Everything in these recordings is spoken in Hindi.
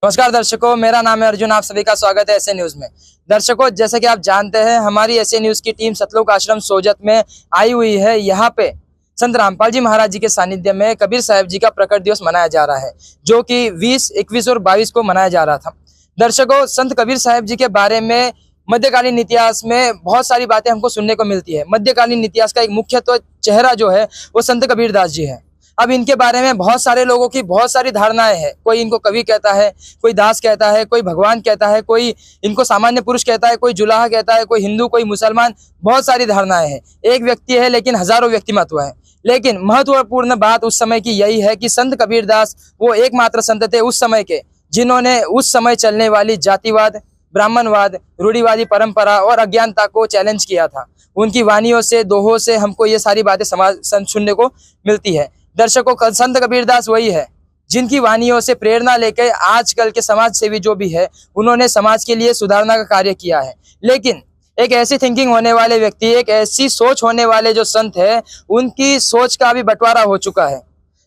नमस्कार दर्शकों, मेरा नाम है अर्जुन। आप सभी का स्वागत है एसए न्यूज में। दर्शकों, जैसे कि आप जानते हैं, हमारी एसए न्यूज की टीम सतलोक आश्रम सोजत में आई हुई है। यहाँ पे संत रामपाल जी महाराज जी के सानिध्य में कबीर साहब जी का प्रकट दिवस मनाया जा रहा है, जो कि 20, 21 और 22 को मनाया जा रहा था। दर्शकों, संत कबीर साहब जी के बारे में मध्यकालीन इतिहास में बहुत सारी बातें हमको सुनने को मिलती है। मध्यकालीन इतिहास का एक मुख्य चेहरा जो है वो संत कबीरदास जी है। अब इनके बारे में बहुत सारे लोगों की बहुत सारी धारणाएं हैं। कोई इनको कवि कहता है, कोई दास कहता है, कोई भगवान कहता है, कोई इनको सामान्य पुरुष कहता है, कोई जुलाहा कहता है, कोई हिंदू, कोई मुसलमान। बहुत सारी धारणाएं हैं। एक व्यक्ति है लेकिन हजारों व्यक्तिमत्व है। लेकिन महत्वपूर्ण बात उस समय की यही है कि संत कबीरदास वो एकमात्र संत थे उस समय के, जिन्होंने उस समय चलने वाली जातिवाद, ब्राह्मणवाद, रूढ़िवादी परंपरा और अज्ञानता को चैलेंज किया था। उनकी वाणियों से, दोहों से हमको ये सारी बातें सुनने को मिलती है। दर्शकों, संत कबीरदास वही है जिनकी वाणियों से प्रेरणा लेकर आजकल के समाज सेवी जो भी है, उन्होंने समाज के लिए सुधारना का कार्य किया है। लेकिन एक ऐसी थिंकिंग होने वाले व्यक्ति, एक ऐसी सोच होने वाले जो संत है, उनकी सोच का भी बंटवारा हो चुका है।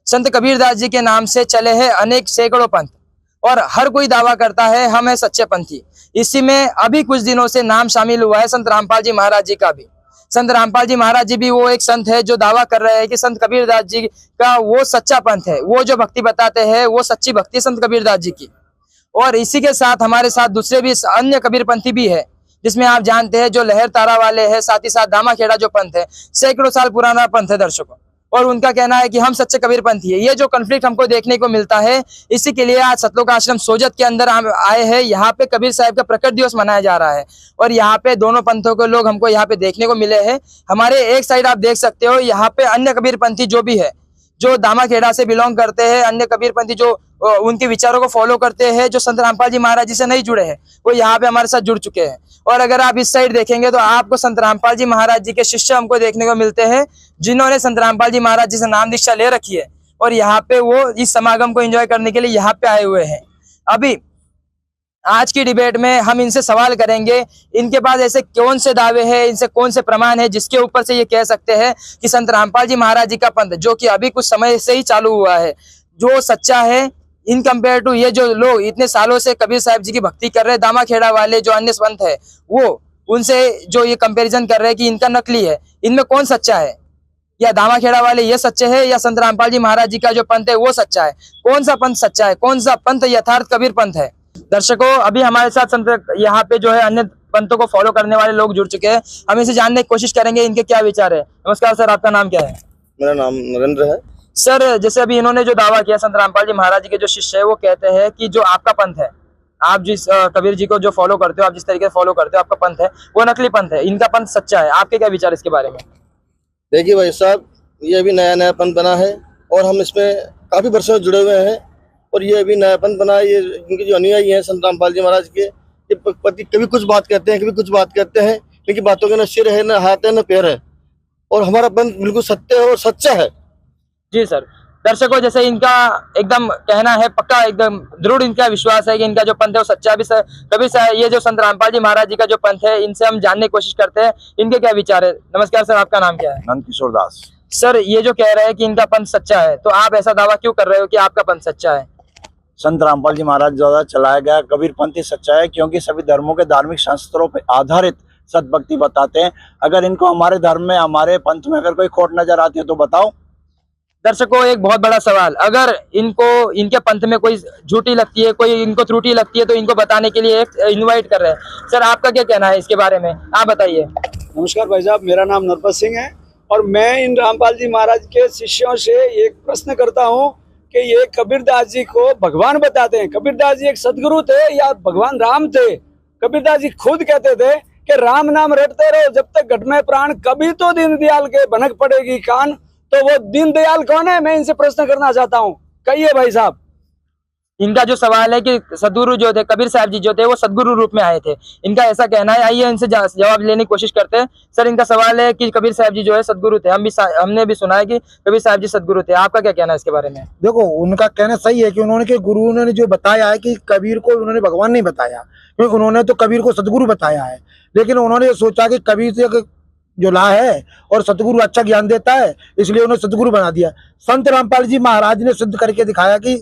संत कबीरदास जी के नाम से चले हैं अनेक सैकड़ों पंथ और हर कोई दावा करता है हम है सच्चे पंथी। इसी में अभी कुछ दिनों से नाम शामिल हुआ है संत रामपाल जी महाराज जी का भी। संत रामपाल जी महाराज जी भी वो एक संत है जो दावा कर रहे हैं कि संत कबीरदास जी का वो सच्चा पंथ है। वो जो भक्ति बताते हैं वो सच्ची भक्ति संत कबीरदास जी की। और इसी के साथ हमारे साथ दूसरे भी अन्य कबीरपंथी भी है, जिसमें आप जानते हैं जो लहर तारा वाले हैं, साथ ही साथ दामाखेड़ा जो पंथ है, सैकड़ों साल पुराना पंथ है दर्शकों। और उनका कहना है कि हम सच्चे कबीरपंथी है। ये जो कॉन्फ्लिक्ट हमको देखने को मिलता है, इसी के लिए आज सतलोक आश्रम सोजत के अंदर हम आए हैं। यहाँ पे कबीर साहब का प्रकट दिवस मनाया जा रहा है और यहाँ पे दोनों पंथों के लोग हमको यहाँ पे देखने को मिले हैं। हमारे एक साइड आप देख सकते हो, यहाँ पे अन्य कबीरपंथी जो भी है, जो दामाखेड़ा से बिलोंग करते हैं, अन्य कबीरपंथी जो उनके विचारों को फॉलो करते हैं, जो संत रामपाल जी महाराज जी से नहीं जुड़े हैं, वो यहाँ पे हमारे साथ जुड़ चुके हैं। और अगर आप इस साइड देखेंगे तो आपको संत रामपाल जी महाराज जी के शिष्य हमको देखने को मिलते हैं, जिन्होंने संत रामपाल जी महाराज जी से नाम दीक्षा ले रखी है और यहाँ पे वो इस समागम को एंजॉय करने के लिए यहाँ पे आए हुए हैं। अभी आज की डिबेट में हम इनसे सवाल करेंगे, इनके पास ऐसे कौन से दावे हैं, इनसे कौन से प्रमाण है जिसके ऊपर से ये कह सकते हैं कि संत रामपाल जी महाराज जी का पंथ, जो कि अभी कुछ समय से ही चालू हुआ है, जो सच्चा है इन कंपेयर टू ये जो लोग इतने सालों से कबीर साहब जी की भक्ति कर रहे हैं, दामाखेड़ा वाले जो अन्य पंथ है, वो उनसे जो ये कंपैरिजन कर रहे हैं कि इनका नकली है। इनमें कौन सच्चा है? या दामाखेड़ा वाले ये सच्चे हैं या संत रामपाल जी महाराज जी का जो पंथ है वो सच्चा है? कौन सा पंथ सच्चा है? कौन सा पंथ यथार्थ कबीर पंथ है? दर्शकों, अभी हमारे साथ संत यहाँ पे जो है अन्य पंथों को फॉलो करने वाले लोग जुड़ चुके हैं। हम इसे जानने की कोशिश करेंगे इनके क्या विचार है। नमस्कार सर, आपका नाम क्या है? मेरा नाम नरेंद्र है। सर, जैसे अभी इन्होंने जो दावा किया, संत रामपाल जी महाराज जी के जो शिष्य है वो कहते हैं कि जो आपका पंथ है, आप जिस कबीर जी को जो फॉलो करते हो, आप जिस तरीके से फॉलो करते हो, आपका पंथ है वो नकली पंथ है, इनका पंथ सच्चा है। आपके क्या विचार इसके बारे में? देखिए भाई साहब, ये अभी नया नया पंथ बना है और हम इसमें काफी वर्षों से जुड़े हुए हैं और ये अभी नया पंथ बना है। ये इनके जो अनुयायी हैं संत रामपाल जी महाराज के, ये पति कभी कुछ बात कहते हैं, कभी कुछ बात कहते हैं। इनकी बातों के न सिर है, न हाथ है, न पैर है और हमारा पंथ बिल्कुल सत्य है और सच्चा है। जी सर। दर्शकों, जैसे इनका एकदम कहना है, पक्का एकदम दृढ़ इनका विश्वास है कि इनका जो पंथ है वो सच्चा भी सर। कभी सर, ये जो संत रामपाल जी महाराज जी का जो पंथ है, इनसे हम जानने की कोशिश करते हैं इनके क्या विचार है। नमस्कार सर, आपका नाम क्या है? नंद किशोर दास। सर, ये जो कह रहे हैं कि इनका पंथ सच्चा है, तो आप ऐसा दावा क्यों कर रहे हो कि आपका पंथ सच्चा है? संत रामपाल जी महाराज द्वारा चलाया गया कबीर पंथ ही सच्चा है, क्योंकि सभी धर्मों के धार्मिक शास्त्रों पर आधारित सतभक्ति बताते हैं। अगर इनको हमारे धर्म में, हमारे पंथ में अगर कोई खोट नजर आती है तो बताओ। दर्शकों, एक बहुत बड़ा सवाल, अगर इनको इनके पंथ में कोई झूठी लगती है, कोई इनको त्रुटि लगती है, तो इनको बताने के लिए इनवाइट कर रहे हैं। सर, आपका क्या कहना है इसके बारे में, आप बताइए। नमस्कार भाई साहब, मेरा नाम नरपत सिंह है और मैं इन रामपाल जी महाराज के शिष्यों से एक प्रश्न करता हूं कि ये कबीरदास जी को भगवान बताते हैं। कबीरदास जी एक सदगुरु थे या भगवान राम थे? कबीरदास जी खुद कहते थे कि राम नाम रटते रहो जब तक घट में प्राण, कभी तो दीनदयाल के भनक पड़ेगी कान। तो वो दीनदयाल कौन है? मैं इनसे प्रश्न करना चाहता हूँ, कहिए भाई साहब। इनका जो सवाल है कि सदगुरु जो थे, कबीर साहब जी जो थे, वो सदगुरु रूप में आए थे, इनका ऐसा कहना है। आइए इनसे जवाब लेने की कोशिश करते हैं। सर, इनका सवाल है कि कबीर साहब जी जो है सदगुरु थे, हमने भी सुना है कि कबीर साहब जी सदगुरु थे। आपका क्या कहना है इसके बारे में? देखो, उनका कहना सही है कि उन्होंने के गुरुओं ने जो बताया है कि कबीर को उन्होंने भगवान नहीं बताया, क्योंकि उन्होंने तो कबीर को सदगुरु बताया है। लेकिन उन्होंने सोचा कि कबीर से जो ला है और सतगुरु अच्छा ज्ञान देता है, इसलिए उन्हें सतगुरु बना दिया। संत रामपाल जी महाराज ने सिद्ध करके दिखाया कि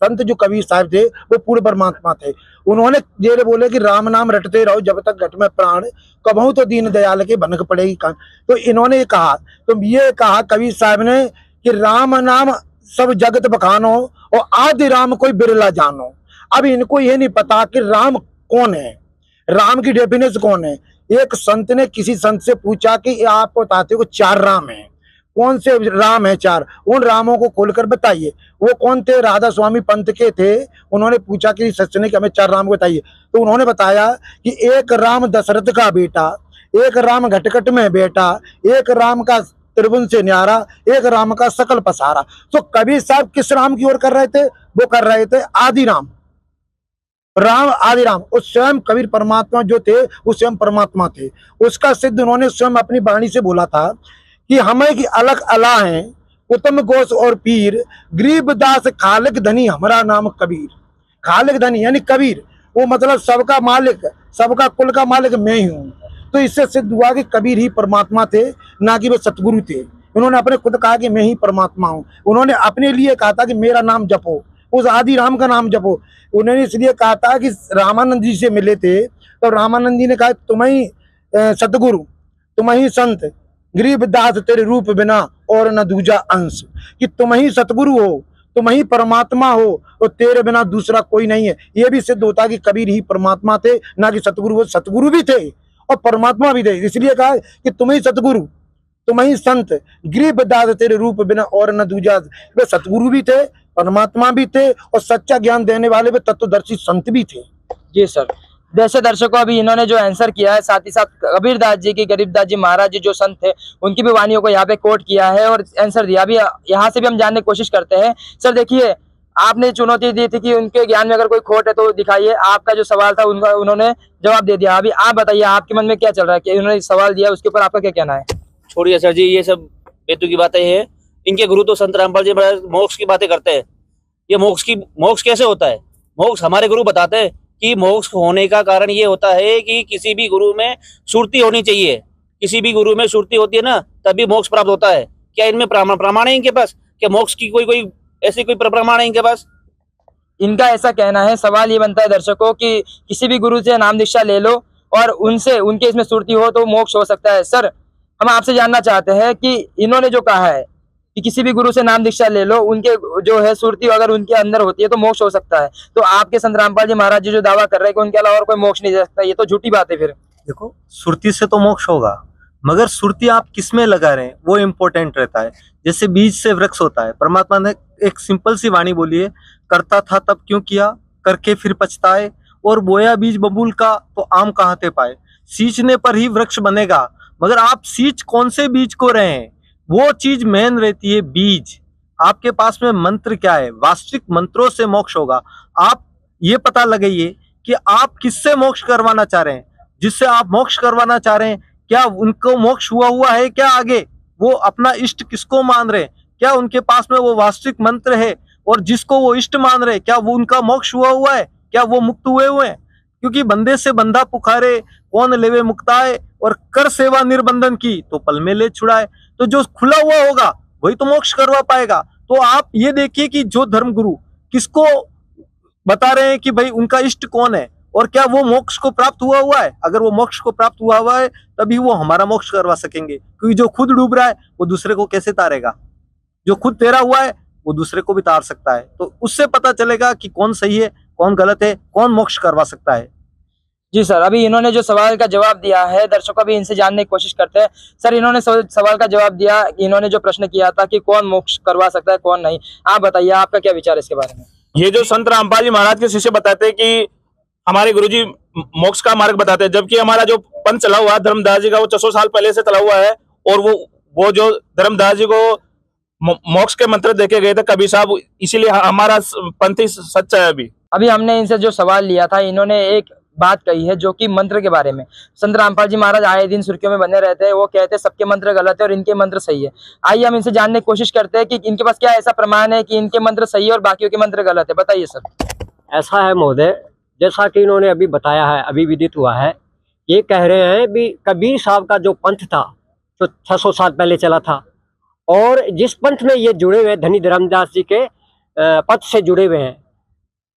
संत जो कबीर साहब थे वो पूर्ण परमात्मा थे। उन्होंने ये बोले कि राम नाम रटते रहो जब तक घट में प्राण, कबहू तो दीन दयाल के भनक पड़ेगी कान। तो इन्होंने कहा, तो ये कहा कबीर साहब ने कि राम नाम सब जगत बखानो और आदि राम कोई बिरला जानो। अब इनको ये नहीं पता कि राम कौन है, राम की डेफिनेशन कौन है। एक संत ने किसी संत से पूछा कि आप बताते हो 4 राम हैं, कौन से राम है 4? उन रामों को खोलकर बताइए। वो कौन थे? राधा स्वामी पंथ के थे। उन्होंने पूछा कि सच ने कि हमें 4 राम बताइए। तो उन्होंने बताया कि एक राम दशरथ का बेटा, एक राम घटकट में बेटा, एक राम का त्रिभुवन से न्यारा, एक राम का सकल पसारा। तो कबीर साहब किस राम की ओर कर रहे थे? वो कर रहे थे आदि राम, राम आदि राम। उस स्वयं कबीर परमात्मा जो थे वो स्वयं परमात्मा थे। उसका सिद्ध उन्होंने स्वयं अपनी वाणी से बोला था कि हमें की अलग अला है उत्तम गोश और पीर, गरीबदास खालिक धनी हमारा नाम कबीर। खालिक धनी यानी कबीर, वो मतलब सबका मालिक, सबका कुल का मालिक मैं ही हूँ। तो इससे सिद्ध हुआ कि कबीर ही परमात्मा थे, ना कि वे सतगुरु थे। उन्होंने अपने खुद कहा कि मैं ही परमात्मा हूँ। उन्होंने अपने लिए कहा था कि मेरा नाम जपो, उस आदि राम का नाम जपो। उन्होंने इसलिए कहा था कि रामानंद जी से मिले थे तो रामानंद जी ने कहा तुम ही सतगुरु, तुम ही संत, गरीबदास तेरे रूप बिना और न दूजा अंश। कि तुम ही सतगुरु हो, तुम ही परमात्मा हो और तेरे बिना दूसरा कोई नहीं है। ये भी सिद्ध होता कि कबीर ही परमात्मा थे, ना कि सतगुरु। वो सतगुरु भी थे और परमात्मा भी थे। इसलिए कहा कि तुम ही सतगुरु, तुम ही संत, गरीबदास तेरे रूप बिना और न दूजा। वे सतगुरु भी थे, परमात्मा भी थे और सच्चा ज्ञान देने वाले वे तत्वदर्शी संत भी थे। जी सर। जैसे दर्शकों अभी इन्होंने जो आंसर किया है, साथ ही साथ कबीरदास जी की, गरीबदास जी महाराज जी जो संत थे उनकी भी वाणियों को यहाँ पे कोट किया है और आंसर दिया। अभी यहाँ से भी हम जानने की कोशिश करते हैं। सर देखिए, आपने चुनौती दी थी कि उनके ज्ञान में अगर कोई खोट है तो दिखाइए। आपका जो सवाल था उनका उन्होंने जवाब दे दिया। अभी आप बताइए आपके मन में क्या चल रहा है कि उन्होंने सवाल दिया, उसके ऊपर आपका क्या कहना है? छोड़िए सर जी, ये सब बेतु की बातें हैं। इनके गुरु तो संत रामपाल जी महाराज मोक्ष की बातें करते हैं। ये मोक्ष कैसे होता है? मोक्ष हमारे गुरु बताते हैं कि मोक्ष होने का कारण ये होता है कि किसी भी गुरु में सुरती होनी चाहिए। किसी भी गुरु में सुरती होती है ना, तभी मोक्ष प्राप्त होता है। क्या इनमें प्रमाण है इनके पास? क्या मोक्ष की कोई ऐसी कोई प्रमाण है इनके पास? इनका ऐसा कहना है। सवाल ये बनता है दर्शकों कि किसी भी गुरु से नाम दीक्षा ले लो और उनसे उनके इसमें सुरती हो तो मोक्ष हो सकता है। सर हम आपसे जानना चाहते हैं कि इन्होंने जो कहा है कि किसी भी गुरु से नाम दीक्षा ले लो, उनके जो है सुरती अगर उनके अंदर होती है तो मोक्ष हो सकता है, तो आपके संत रामपाल जी महाराज जी जो दावा कर रहे हैं कि उनके अलावा और कोई मोक्ष नहीं दे सकता, ये तो झूठी बात है। फिर देखो, सुरती से तो मोक्ष होगा, मगर सुरती आप किस में लगा रहे हैं वो इम्पोर्टेंट रहता है। जैसे बीज से वृक्ष होता है। परमात्मा ने एक सिंपल सी वाणी बोली है, करता था तब क्यों किया, करके फिर पछताए, और बोया बीज बबूल का तो आम कहाँ ते पाए। सींचने पर ही वृक्ष बनेगा, मगर आप सींच कौन से बीज को रहे हैं, वो चीज मेन रहती है। बीज आपके पास में मंत्र क्या है, वास्तविक मंत्रों से मोक्ष होगा। आप ये पता लगाइए कि आप किससे मोक्ष करवाना चाह रहे हैं। जिससे आप मोक्ष करवाना चाह रहे हैं, क्या उनको मोक्ष हुआ है क्या? आगे वो अपना इष्ट किसको मान रहे हैं? क्या उनके पास में वो वास्तविक मंत्र है? और जिसको वो इष्ट मान रहे, क्या वो उनका मोक्ष हुआ है? क्या वो मुक्त हुए हैं? क्योंकि बंदे से बंदा पुकारे, कौन लेवे मुक्ताए, और कर सेवा निर्बंधन की तो पल में ले छुड़ाए। तो जो खुला हुआ होगा वही तो मोक्ष करवा पाएगा। तो आप ये देखिए कि जो धर्मगुरु किसको बता रहे हैं कि भाई उनका इष्ट कौन है, और क्या वो मोक्ष को प्राप्त हुआ है। अगर वो मोक्ष को प्राप्त हुआ है तभी वो हमारा मोक्ष करवा सकेंगे। क्योंकि जो खुद डूब रहा है वो दूसरे को कैसे तारेगा? जो खुद तैरा हुआ है वो दूसरे को भी तार सकता है। तो उससे पता चलेगा कि कौन सही है, कौन गलत है, कौन मोक्ष करवा सकता है। जी सर, अभी इन्होंने जो सवाल का जवाब दिया है, दर्शकों भी इनसे जानने की कोशिश करते हैं। सर इन्होंने सवाल का जवाब दिया, इन्होंने जो प्रश्न किया था कि कौन मोक्ष करवा सकता है कौन नहीं, आप बताइए आपका क्या विचार है इसके बारे में? ये जो संत रामपाल जी महाराज के शिष्य बताते हैं कि हमारे गुरुजी मोक्ष का मार्ग बताते हैं, जबकि हमारा जो पंथ चला हुआ है धर्मदास जी का, वो 600 साल पहले से चला हुआ है। और वो जो धर्मदास जी को मोक्ष के मंत्र देके गए थे कबीर साहब, इसीलिए हमारा पंथ ही सच्चा है। अभी हमने इनसे जो सवाल लिया था, इन्होंने एक बात कही है जो कि मंत्र के बारे में। संत रामपाल जी महाराज आए दिन सुर्खियों में बने रहते हैं, वो कहते हैं सबके मंत्र गलत है और इनके मंत्र सही है। आइए हम इनसे जानने की कोशिश करते हैं कि इनके पास क्या ऐसा प्रमाण है कि इनके मंत्र सही है और बाकियों के मंत्र गलत है। बताइए सर। ऐसा है महोदय, जैसा कि इन्होंने अभी बताया है, अभी विदित हुआ है, ये कह रहे हैं भी कबीर साहब का जो पंथ था जो 600 साल पहले चला था, और जिस पंथ में ये जुड़े हुए धनी धर्मदास जी के पथ से जुड़े हुए हैं,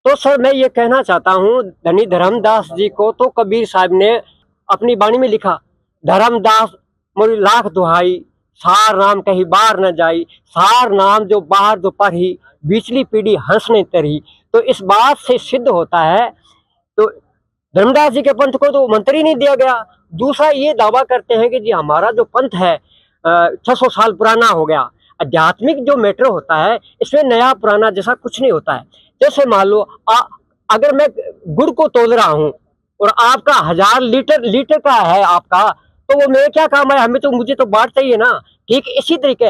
तो सर मैं ये कहना चाहता हूँ धनी धर्मदास जी को, तो कबीर साहब ने अपनी वाणी में लिखा, धर्मदास मोरी लाख दुहाई, सार नाम कहीं बार न जाई, सार नाम जो बाहर जो पढ़ी, बिचली पीढ़ी हंस नहीं तरी। तो इस बात से सिद्ध होता है तो धर्मदास जी के पंथ को तो मंत्र ही नहीं दिया गया। दूसरा ये दावा करते हैं कि जी हमारा जो पंथ है 600 साल पुराना हो गया। आध्यात्मिक जो मैटर होता है इसमें नया पुराना जैसा कुछ नहीं होता है। जैसे मान लो अगर मैं गुड़ को तोल रहा हूँ और आपका 1000 लीटर का है आपका, तो वो मेरे क्या काम है, हमें तो मुझे तो बांट चाहिए ना। ठीक इसी तरीके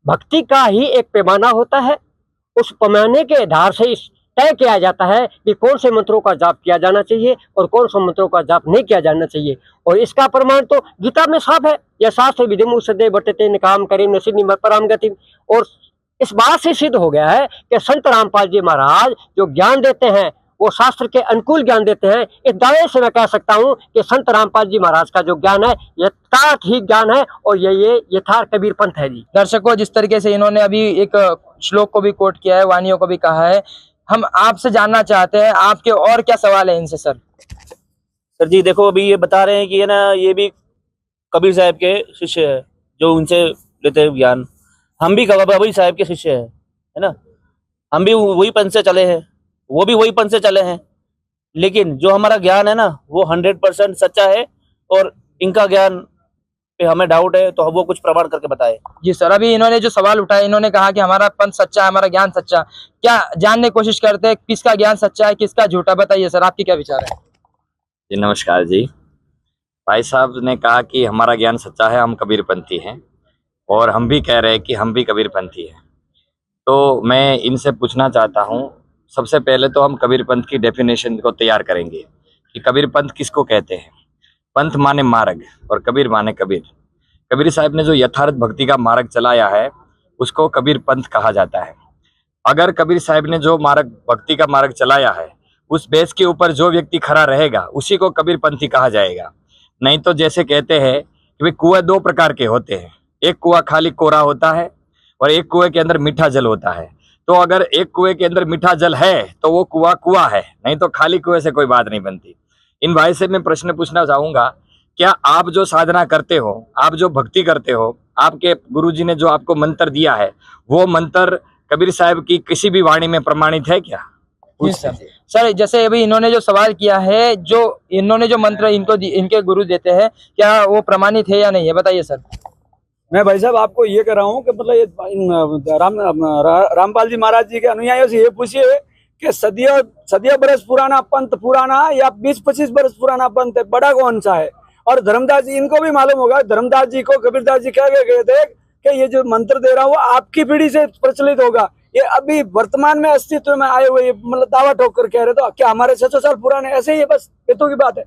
भक्ति का ही एक पैमाना होता है, उस पैमाने के आधार से तय किया जाता है कि कौन से मंत्रों का जाप किया जाना चाहिए और कौन से मंत्रों का जाप नहीं किया जाना चाहिए। और इसका प्रमाण तो गीता में साफ है, यह शास्त्र विधिमु सदे बटते निकाम करें नसीनी पराम गति। और इस बात से सिद्ध हो गया है कि संत रामपाल जी महाराज जो ज्ञान देते हैं वो शास्त्र के अनुकूल ज्ञान देते हैं। इस दावे से मैं कह सकता हूँ कि संत रामपाल जी महाराज का जो ज्ञान है यथार्थ ही ज्ञान है और ये यथार्थ कबीर पंथ है जी। दर्शकों, जिस तरीके से इन्होंने अभी एक श्लोक को भी कोट किया है, वाणियों को भी कहा है, हम आपसे जानना चाहते हैं आपके और क्या सवाल है इनसे सर। सर जी देखो, अभी ये बता रहे हैं कि है ना, ये भी कबीर साहब के शिष्य है जो उनसे लेते हैं ज्ञान। हम भी कबीर साहब के शिष्य है ना, हम भी वही पंथ से चले हैं, वो भी वही पंथ से चले हैं। लेकिन जो हमारा ज्ञान है ना वो 100% सच्चा है और इनका ज्ञान पे हमें डाउट है, तो वो कुछ प्रमाण करके बताए। जी सर, अभी इन्होंने जो सवाल उठाया, इन्होंने कहा कि हमारा पंथ सच्चा है, हमारा ज्ञान सच्चा। क्या जानने की कोशिश करते हैं किसका ज्ञान सच्चा है किसका झूठा, बताइए सर, आपकी क्या विचार है। जी नमस्कार जी। भाई साहब ने कहा कि हमारा ज्ञान सच्चा है, हम कबीरपंथी हैं, और हम भी कह रहे हैं कि हम भी कबीरपंथी हैं। तो मैं इनसे पूछना चाहता हूं, सबसे पहले तो हम कबीरपंथ की डेफिनेशन को तैयार करेंगे कि कबीरपंथ किसको कहते हैं। पंथ माने मार्ग और कबीर माने कबीर। कबीर साहब ने जो यथार्थ भक्ति का मार्ग चलाया है उसको कबीर पंथ कहा जाता है। अगर कबीर साहब ने जो मार्ग भक्ति का मार्ग चलाया है उस बेस के ऊपर जो व्यक्ति खड़ा रहेगा उसी को कबीर पंथी कहा जाएगा। नहीं तो जैसे कहते हैं कि भाई कुएं 2 प्रकार के होते हैं, एक कुआं खाली कोरा होता है और एक कुएं के अंदर मीठा जल होता है। तो अगर एक कुएं के अंदर मीठा जल है तो वो कुआं है, नहीं तो खाली कुएं से कोई बात नहीं बनती। इन भाई से मैं प्रश्न पूछना चाहूंगा, क्या आप जो साधना करते हो, आप जो भक्ति करते हो, आपके गुरुजी ने जो आपको मंत्र दिया है वो मंत्र कबीर साहब की किसी भी वाणी में प्रमाणित है क्या? सर जैसे अभी इन्होंने जो सवाल किया है, जो इन्होंने जो मंत्र इनके गुरु देते हैं, क्या वो प्रमाणित है या नहीं है, बताइए सर। मैं भाई साहब आपको ये कह रहा हूँ कि मतलब ये रामपाल जी महाराज जी के अनुयायियों से ये पूछिए कि सदियों बरस पुराना पंथ पुराना या 20-25 बरस पुराना पंथ है, बड़ा कौन सा है। और धर्मदास जी, इनको भी मालूम होगा, धर्मदास जी को कबीरदास जी कह गए थे कि ये जो मंत्र दे रहा हूँ वो आपकी पीढ़ी से प्रचलित होगा, ये अभी वर्तमान में अस्तित्व में आए हुए, मतलब दावा ठोक कर कह रहे, तो क्या हमारे 600 साल पुराने ऐसे ही है? बस ये तो की बात है।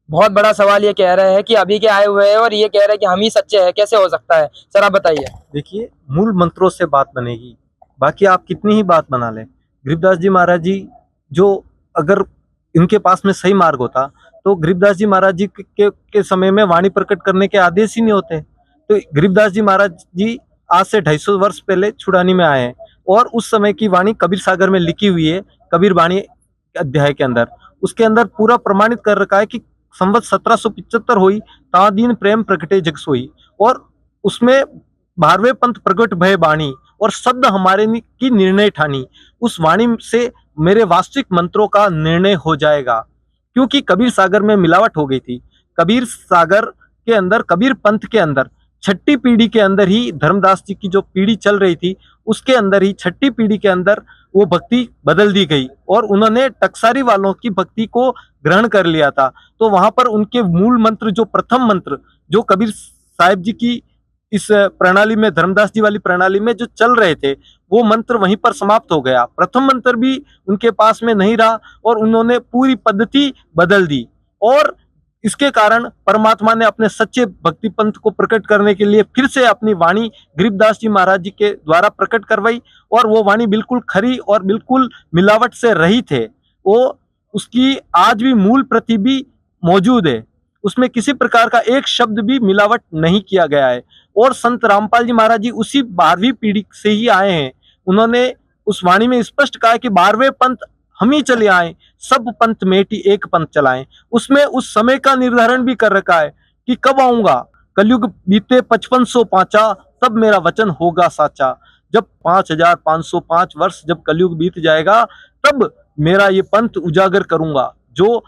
बहुत बड़ा सवाल ये कह रहे हैं कि अभी के आए हुए हैं और ये कह रहे हैं कि हम ही सच्चे हैं, कैसे हो सकता है सर, आप बताइए। देखिए, मूल मंत्रों से बात बनेगी, बाकी आप कितनी ही बात बना लें। गरीबदास जी महाराज जी जो, अगर इनके पास में सही मार्ग होता तो गरीबदास जी महाराज जी के समय में वाणी प्रकट करने के आदेश ही नहीं होते। तो गरीबदास जी महाराज जी आज से 250 वर्ष पहले छुड़ानी में आए हैं और उस समय की वाणी कबीर सागर में लिखी हुई है, कबीर वाणी अध्याय के अंदर। उसके अंदर पूरा प्रमाणित कर रखा है कि संवत 1775 हुई ता दीन प्रेम प्रकटे जग सोई, और उसमें 12वें पंथ प्रकट भय बाणी और शब्द हमारे की निर्णय ठानी। उस वाणी से मेरे वास्तविक मंत्रों का निर्णय हो जाएगा, क्योंकि कबीर सागर में मिलावट हो गई थी। कबीर सागर के अंदर, कबीर पंथ के अंदर 6ठी पीढ़ी के अंदर ही धर्मदास जी की जो पीढ़ी चल रही थी उसके अंदर ही 6ठी पीढ़ी के अंदर वो भक्ति बदल दी गई और उन्होंने टकसारी वालों की भक्ति को ग्रहण कर लिया था। तो वहां पर उनके मूल मंत्र, जो प्रथम मंत्र जो कबीर साहिब जी की इस प्रणाली में, धर्मदास जी वाली प्रणाली में जो चल रहे थे, वो मंत्र वहीं पर समाप्त हो गया। प्रथम मंत्र भी उनके पास में नहीं रहा और उन्होंने पूरी पद्धति बदल दी, और इसके कारण परमात्मा ने अपने सच्चे भक्ति पंथ को प्रकट करने के लिए फिर से अपनी वाणी गरीबदास जी महाराज जी के द्वारा प्रकट करवाई, और वो वाणी बिल्कुल खरी और बिल्कुल मिलावट से रहित है। वो उसकी आज भी मूल प्रति भी मौजूद है, उसमें किसी प्रकार का एक शब्द भी मिलावट नहीं किया गया है। और संत रामपाल जी महाराज जी उसी 12वीं पीढ़ी से ही आए हैं। उन्होंने उस वाणी में स्पष्ट कहा कि 12वें पंथ हम ही चले आए, सब पंथ मेटी एक पंथ चलाएं। उसमें उस समय का निर्धारण भी कर रखा है कि कब आऊंगा, कलयुग बीते 5500 पांचा, तब मेरा वचन होगा साचा। जब 5505 वर्ष जब कलयुग बीत जाएगा, तब मेरा ये पंथ उजागर करूंगा, जो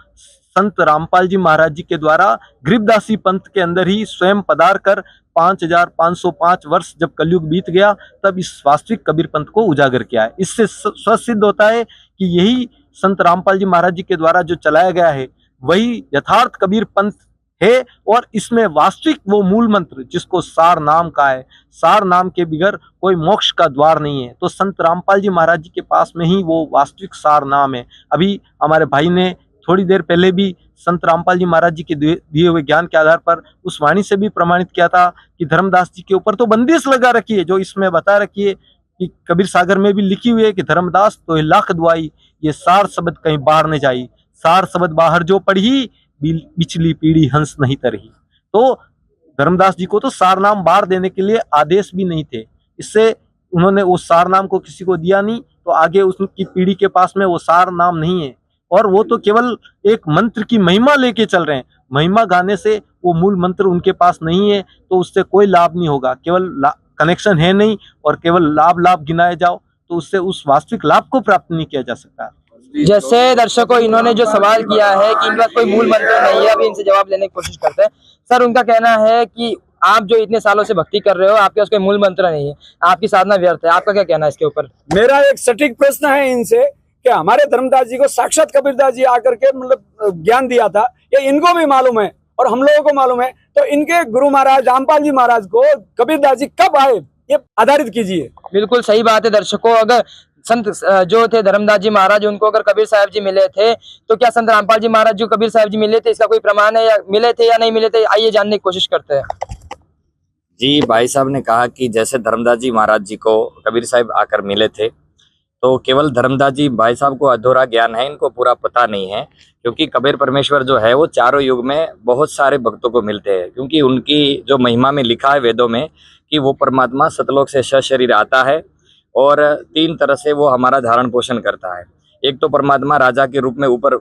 संत रामपाल जी महाराज जी के द्वारा गरीबदासी पंथ के अंदर ही स्वयं पधार कर 5505 वर्ष जब कलयुग बीत गया, तब इस वास्तविक कबीर पंथ को उजागर किया है। इससे स्वसिद्ध होता है कि यही संत रामपाल जी महाराज जी के द्वारा जो चलाया गया है वही यथार्थ कबीर पंथ है। और इसमें वास्तविक वो मूल मंत्र जिसको सार नाम का है, सार नाम के बिगर कोई मोक्ष का द्वार नहीं है, तो संत रामपाल जी महाराज जी के पास में ही वो वास्तविक सार नाम है। अभी हमारे भाई ने थोड़ी देर पहले भी संत रामपाल जी महाराज जी के दिए हुए ज्ञान के आधार पर उस वाणी से भी प्रमाणित किया था कि धर्मदास जी के ऊपर तो बंदिश लगा रखी है, जो इसमें बता रखी है कि कबीर सागर में भी लिखी हुई है कि धर्मदास तो लाख दुआई, ये सार शब्द कहीं बाहर न जाई, सार शब्द बाहर जो पढ़ी, पिछली पीढ़ी हंस नहीं तरही। तो धर्मदास जी को तो सार नाम बाहर देने के लिए आदेश भी नहीं थे, इससे उन्होंने वो सार नाम को किसी को दिया नहीं, तो आगे उसकी पीढ़ी के पास में वो सार नाम नहीं है। और वो तो केवल एक मंत्र की महिमा लेके चल रहे हैं, महिमा गाने से वो मूल मंत्र उनके पास नहीं है, तो उससे कोई लाभ नहीं होगा। केवल कनेक्शन है नहीं और केवल लाभ गिनाए जाओ तो उससे उस वास्तविक लाभ को प्राप्त नहीं किया जा सकता। जैसे दर्शकों इन्होंने जो सवाल किया है कि इनका कोई मूल मंत्र नहीं है, अभी इनसे जवाब लेने की कोशिश करते हैं। सर, उनका कहना है कि आप जो इतने सालों से भक्ति कर रहे हो, आपके पास कोई मूल मंत्र नहीं है, आपकी साधना व्यर्थ है, आपका क्या कहना है इसके ऊपर? मेरा एक सटीक प्रश्न है इनसे कि हमारे धर्मदास जी को साक्षात कबीरदास जी आकर के मतलब ज्ञान दिया था, ये इनको भी मालूम है और हम लोगों को मालूम है, तो इनके गुरु महाराज रामपाल जी महाराज को कबीरदास जी कब आए, ये आधारित कीजिए। बिल्कुल सही बात है दर्शकों, अगर संत जो थे धर्मदास जी महाराज, उनको अगर कबीर साहब जी मिले थे, तो क्या संत रामपाल जी महाराज जो कबीर साहब जी मिले थे, इसका कोई प्रमाण है, या मिले थे या नहीं मिले थे? आइए जानने की कोशिश करते हैं। जी, भाई साहब ने कहा कि जैसे धर्मदास जी महाराज जी को कबीर साहब आकर मिले थे, तो केवल धर्मदास जी भाई साहब को अधूरा ज्ञान है, इनको पूरा पता नहीं है, क्योंकि कबीर परमेश्वर जो है वो चारों युग में बहुत सारे भक्तों को मिलते हैं, क्योंकि उनकी जो महिमा में लिखा है वेदों में कि वो परमात्मा सतलोक से सशरीर आता है और 3 तरह से वो हमारा धारण पोषण करता है। एक तो परमात्मा राजा के रूप में ऊपर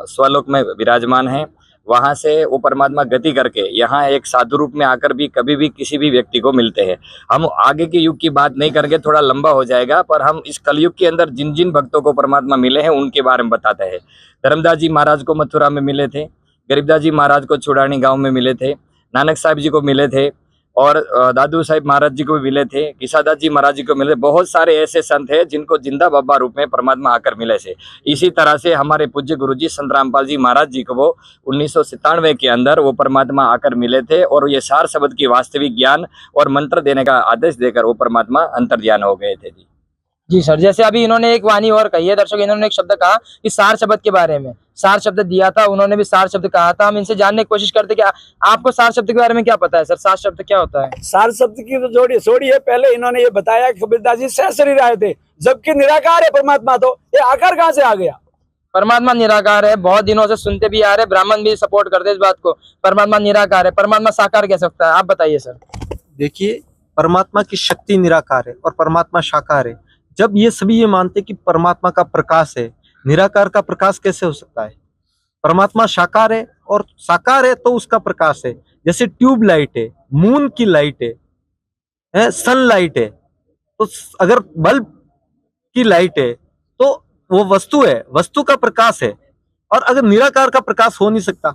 स्वलोक में विराजमान है, वहाँ से वो परमात्मा गति करके यहाँ एक साधु रूप में आकर भी कभी भी किसी भी व्यक्ति को मिलते हैं। हम आगे के युग की बात नहीं करेंगे, थोड़ा लंबा हो जाएगा, पर हम इस कलयुग के अंदर जिन जिन भक्तों को परमात्मा मिले हैं उनके बारे में बताते हैं। धर्मदास जी महाराज को मथुरा में मिले थे, गरीबदास जी महाराज को छुड़ानी गाँव में मिले थे, नानक साहब जी को मिले थे, और दादू साहिब महाराज जी को भी मिले थे, किसादास जी महाराज जी को मिले। बहुत सारे ऐसे संत हैं जिनको जिंदा बाबा रूप में परमात्मा आकर मिले थे। इसी तरह से हमारे पूज्य गुरुजी संत रामपाल जी महाराज जी को वो 1997 के अंदर वो परमात्मा आकर मिले थे, और ये सार शब्द की वास्तविक ज्ञान और मंत्र देने का आदेश देकर वो परमात्मा अंतर्ध्यान हो गए थे। जी सर, जैसे अभी इन्होंने एक वाणी और कही है दर्शक, इन्होंने एक शब्द कहा कि सार शब्द के बारे में, सार शब्द दिया था, उन्होंने भी सार शब्द कहा था। हम इनसे जानने की कोशिश करते कि आपको सार शब्द के बारे में क्या पता है सर? सार शब्द क्या होता है? सार शब्द की तो जोड़ी है। पहले इन्होंने ये बताया कि कबीरदास जी सहशरीर आए थे, जबकि निराकार है परमात्मा, तो ये आकार कहाँ से आ गया? परमात्मा निराकार है, बहुत दिनों से सुनते भी आ रहे, ब्राह्मण भी सपोर्ट करते इस बात को, परमात्मा निराकार है, परमात्मा साकार कैसे सकता है? आप बताइए सर। देखिए, परमात्मा की शक्ति निराकार है और परमात्मा साकार है। जब ये सभी ये मानते कि परमात्मा का प्रकाश है, निराकार का प्रकाश कैसे हो सकता है? परमात्मा साकार है और साकार है तो उसका प्रकाश है। जैसे ट्यूब लाइट है, मून की लाइट है, सनलाइट है, तो अगर बल्ब की लाइट है तो वो वस्तु है, वस्तु का प्रकाश है, और अगर निराकार का प्रकाश हो नहीं सकता,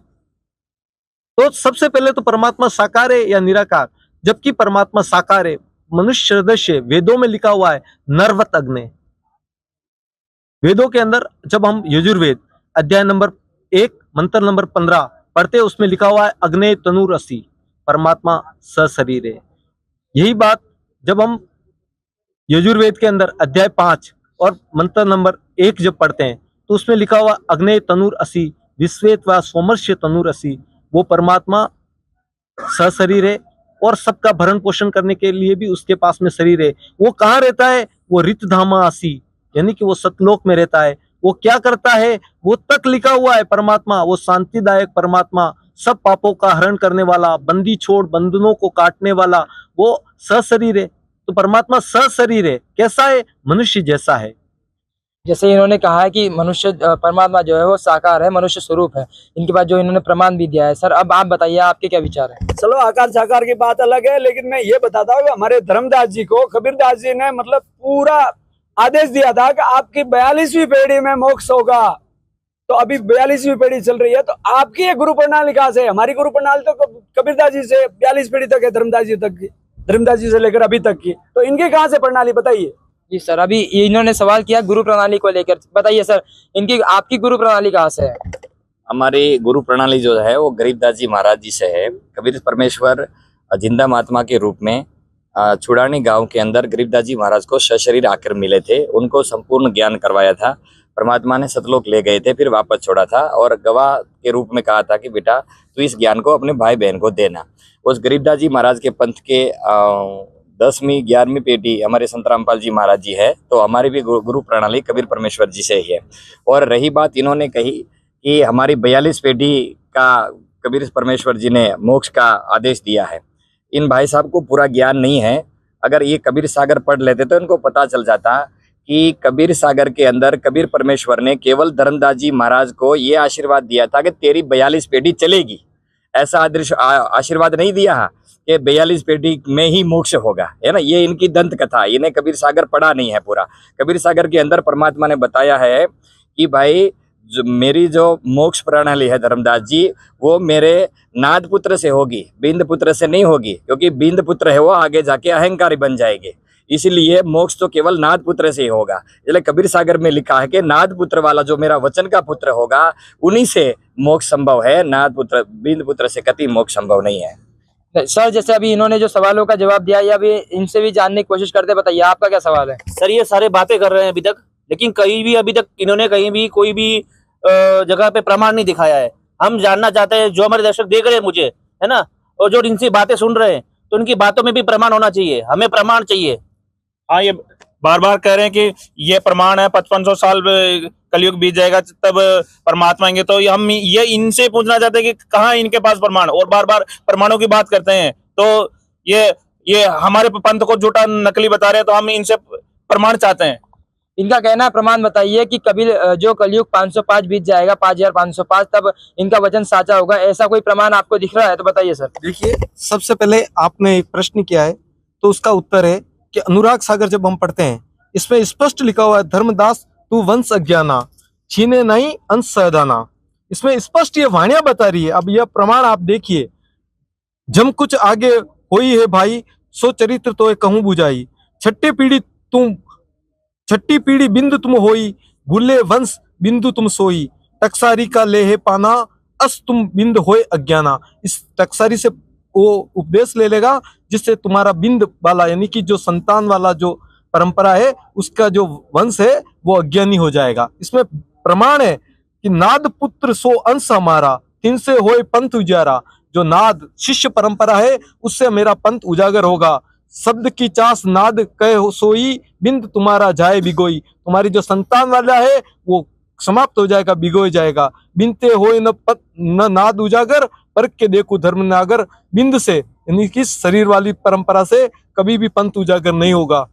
तो सबसे पहले तो परमात्मा साकार है या निराकार? जबकि परमात्मा साकार है, मनुष्य सदृश्य, वेदों में लिखा हुआ है नरवत अग्नि। वेदों के अंदर जब हम यजुर्वेद अध्याय नंबर 1 मंत्र नंबर 15 पढ़ते, उसमें लिखा हुआ है अग्नि तनुर असि, परमात्मा सशरीर है। यही बात जब हम यजुर्वेद के अंदर अध्याय 5 और मंत्र नंबर 1 जब पढ़ते हैं, तो उसमें लिखा हुआ अग्नि तनुर असि विश्वेत व सोमर्ष्य तनुर असि, वो परमात्मा सशरीर है और सबका भरण पोषण करने के लिए भी उसके पास में शरीर है। वो कहाँ रहता है? वो रितधामा आसी, यानी कि वो सतलोक में रहता है। वो क्या करता है? वो तक लिखा हुआ है परमात्मा, वो शांतिदायक परमात्मा, सब पापों का हरण करने वाला, बंदी छोड़ बंधनों को काटने वाला, वो सशरीर है। तो परमात्मा सशरीर है। कैसा है? मनुष्य जैसा है। जैसे इन्होंने कहा है कि मनुष्य परमात्मा जो है वो साकार है, मनुष्य स्वरूप है, इनके पास जो इन्होंने प्रमाण भी दिया है। सर अब आप बताइए आपके क्या विचार है? चलो आकार साकार की बात अलग है, लेकिन मैं ये बताता हूँ हमारे धर्मदास जी को कबीरदास जी ने मतलब पूरा आदेश दिया था कि आपकी 42वीं पीढ़ी में मोक्ष होगा। तो अभी 42वीं पीढ़ी चल रही है, तो आपकी ये गुरु प्रणाली कहाँ से? हमारी गुरु प्रणाली तो कबीरदास जी से 42 पीढ़ी तक है, धर्मदास जी तक की, धर्मदास जी से लेकर अभी तक की। तो इनकी कहाँ से प्रणाली बताइए? जी सर, अभी इन्होंने सवाल किया गुरु प्रणाली को लेकर, बताइए सर इनकी आपकी गुरु प्रणाली कहाँ से है? हमारी गुरु प्रणाली जो है वो गरीबदास जी महाराज जी से है। कबीर परमेश्वर जिंदा महात्मा के रूप में छुड़ानी गांव के अंदर गरीबदास जी महाराज को सशरीर आकर मिले थे, उनको संपूर्ण ज्ञान करवाया था। परमात्मा ने सतलोक ले गए थे, फिर वापस छोड़ा था और गवाह के रूप में कहा था कि बेटा तू इस ज्ञान को अपने भाई बहन को देना। उस गरीबदास जी महाराज के पंथ के 10वीं 11वीं पीढ़ी हमारे संत रामपाल जी महाराज जी है, तो हमारी भी गुरु प्रणाली कबीर परमेश्वर जी से ही है। और रही बात इन्होंने कही कि हमारी 42 पीढ़ी का कबीर परमेश्वर जी ने मोक्ष का आदेश दिया है, इन भाई साहब को पूरा ज्ञान नहीं है। अगर ये कबीर सागर पढ़ लेते तो इनको पता चल जाता कि कबीर सागर के अंदर कबीर परमेश्वर ने केवल धर्मदास जी महाराज को ये आशीर्वाद दिया था कि तेरी 42 पीढ़ी चलेगी। ऐसा आशीर्वाद नहीं दिया कि 42 पीढ़ी में ही मोक्ष होगा, है ना। ये इनकी दंत कथा, इन्हें कबीर सागर पढ़ा नहीं है पूरा। कबीर सागर के अंदर परमात्मा ने बताया है कि भाई मेरी जो मोक्ष प्रणाली है धर्मदास जी, वो मेरे नाद पुत्र से होगी, बिंद पुत्र से नहीं होगी, क्योंकि बिंद पुत्र है वो आगे जाके अहंकारी बन जाएंगे। इसीलिए मोक्ष तो केवल नाद पुत्र से ही होगा। इसलिए कबीर सागर में लिखा है कि नाद पुत्र वाला जो मेरा वचन का पुत्र होगा उन्हीं से मोक्ष संभव है, नाद पुत्र बिंद पुत्र से कति मोक्ष संभव नहीं है। सर जैसे अभी इन्होंने जो सवालों का जवाब दिया, या अभी इनसे भी जानने की कोशिश करते, बताइए आपका क्या सवाल है? सर ये सारे बातें कर रहे हैं अभी तक, लेकिन कहीं भी अभी तक इन्होंने कहीं भी कोई भी जगह पे प्रमाण नहीं दिखाया है। हम जानना चाहते हैं, जो हमारे दर्शक देख रहे हैं मुझे, है ना, और जो इनसे बातें सुन रहे हैं, तो उनकी बातों में भी प्रमाण होना चाहिए, हमें प्रमाण चाहिए। हाँ, ये बार बार कह रहे हैं कि ये प्रमाण है, 5500 साल कलयुग बीत जाएगा तब परमात्मा आएंगे। तो हम ये इनसे पूछना चाहते हैं कि कहाँ इनके पास प्रमाण, और बार बार प्रमाणों की बात करते हैं। तो ये हमारे पंथ को झूठा नकली बता रहे हैं, तो हम इनसे प्रमाण चाहते हैं। इनका कहना है प्रमाण बताइए कि कबीर जो कलयुग 505 बीत जाएगा, 5505, तब इनका वचन साचा होगा, ऐसा कोई प्रमाण आपको दिख रहा है तो बताइए सर। देखिए, सबसे पहले आपने एक प्रश्न किया है, तो उसका उत्तर है कि अनुराग सागर जब हम पढ़ते हैं, इसमें स्पष्ट लिखा हुआ है, धर्मदास तू वंश अज्ञाना छीने नहीं अंश सहदाना। इसमें स्पष्ट ये वाणियां बता रही है। अब यह प्रमाण आप देखिए, जम कुछ आगे होई है भाई, सो चरित्र तो कहूं बुझाई, छठी पीढ़ी बिंदु तुम होई, भूले वंश बिंदु तुम सोई, टकसारी का ले है पाना, अस तुम बिंद होए अज्ञाना। इस टकसारी से वो उपदेश ले लेगा जिससे तुम्हारा बिंद वाला, यानी कि जो संतान वाला जो परंपरा है, उसका जो वंश है वो अज्ञानी हो जाएगा। इसमें प्रमाण है कि नाद पुत्र सो अंश हमारा, तिनसे होए पंथ उजारा। जो नाद शिष्य परंपरा है उससे मेरा पंथ उजागर होगा। शब्द की चास नाद कह हो सोई, बिंद तुम्हारा जाए बिगोई। तुम्हारी जो संतान वाला है वो समाप्त हो जाएगा, बिगोय जाएगा। बिनते होए न नाद उजागर, परख के देखो धर्म नागर। बिंद से यानी कि शरीर वाली परंपरा से कभी भी पंथ उजागर नहीं होगा।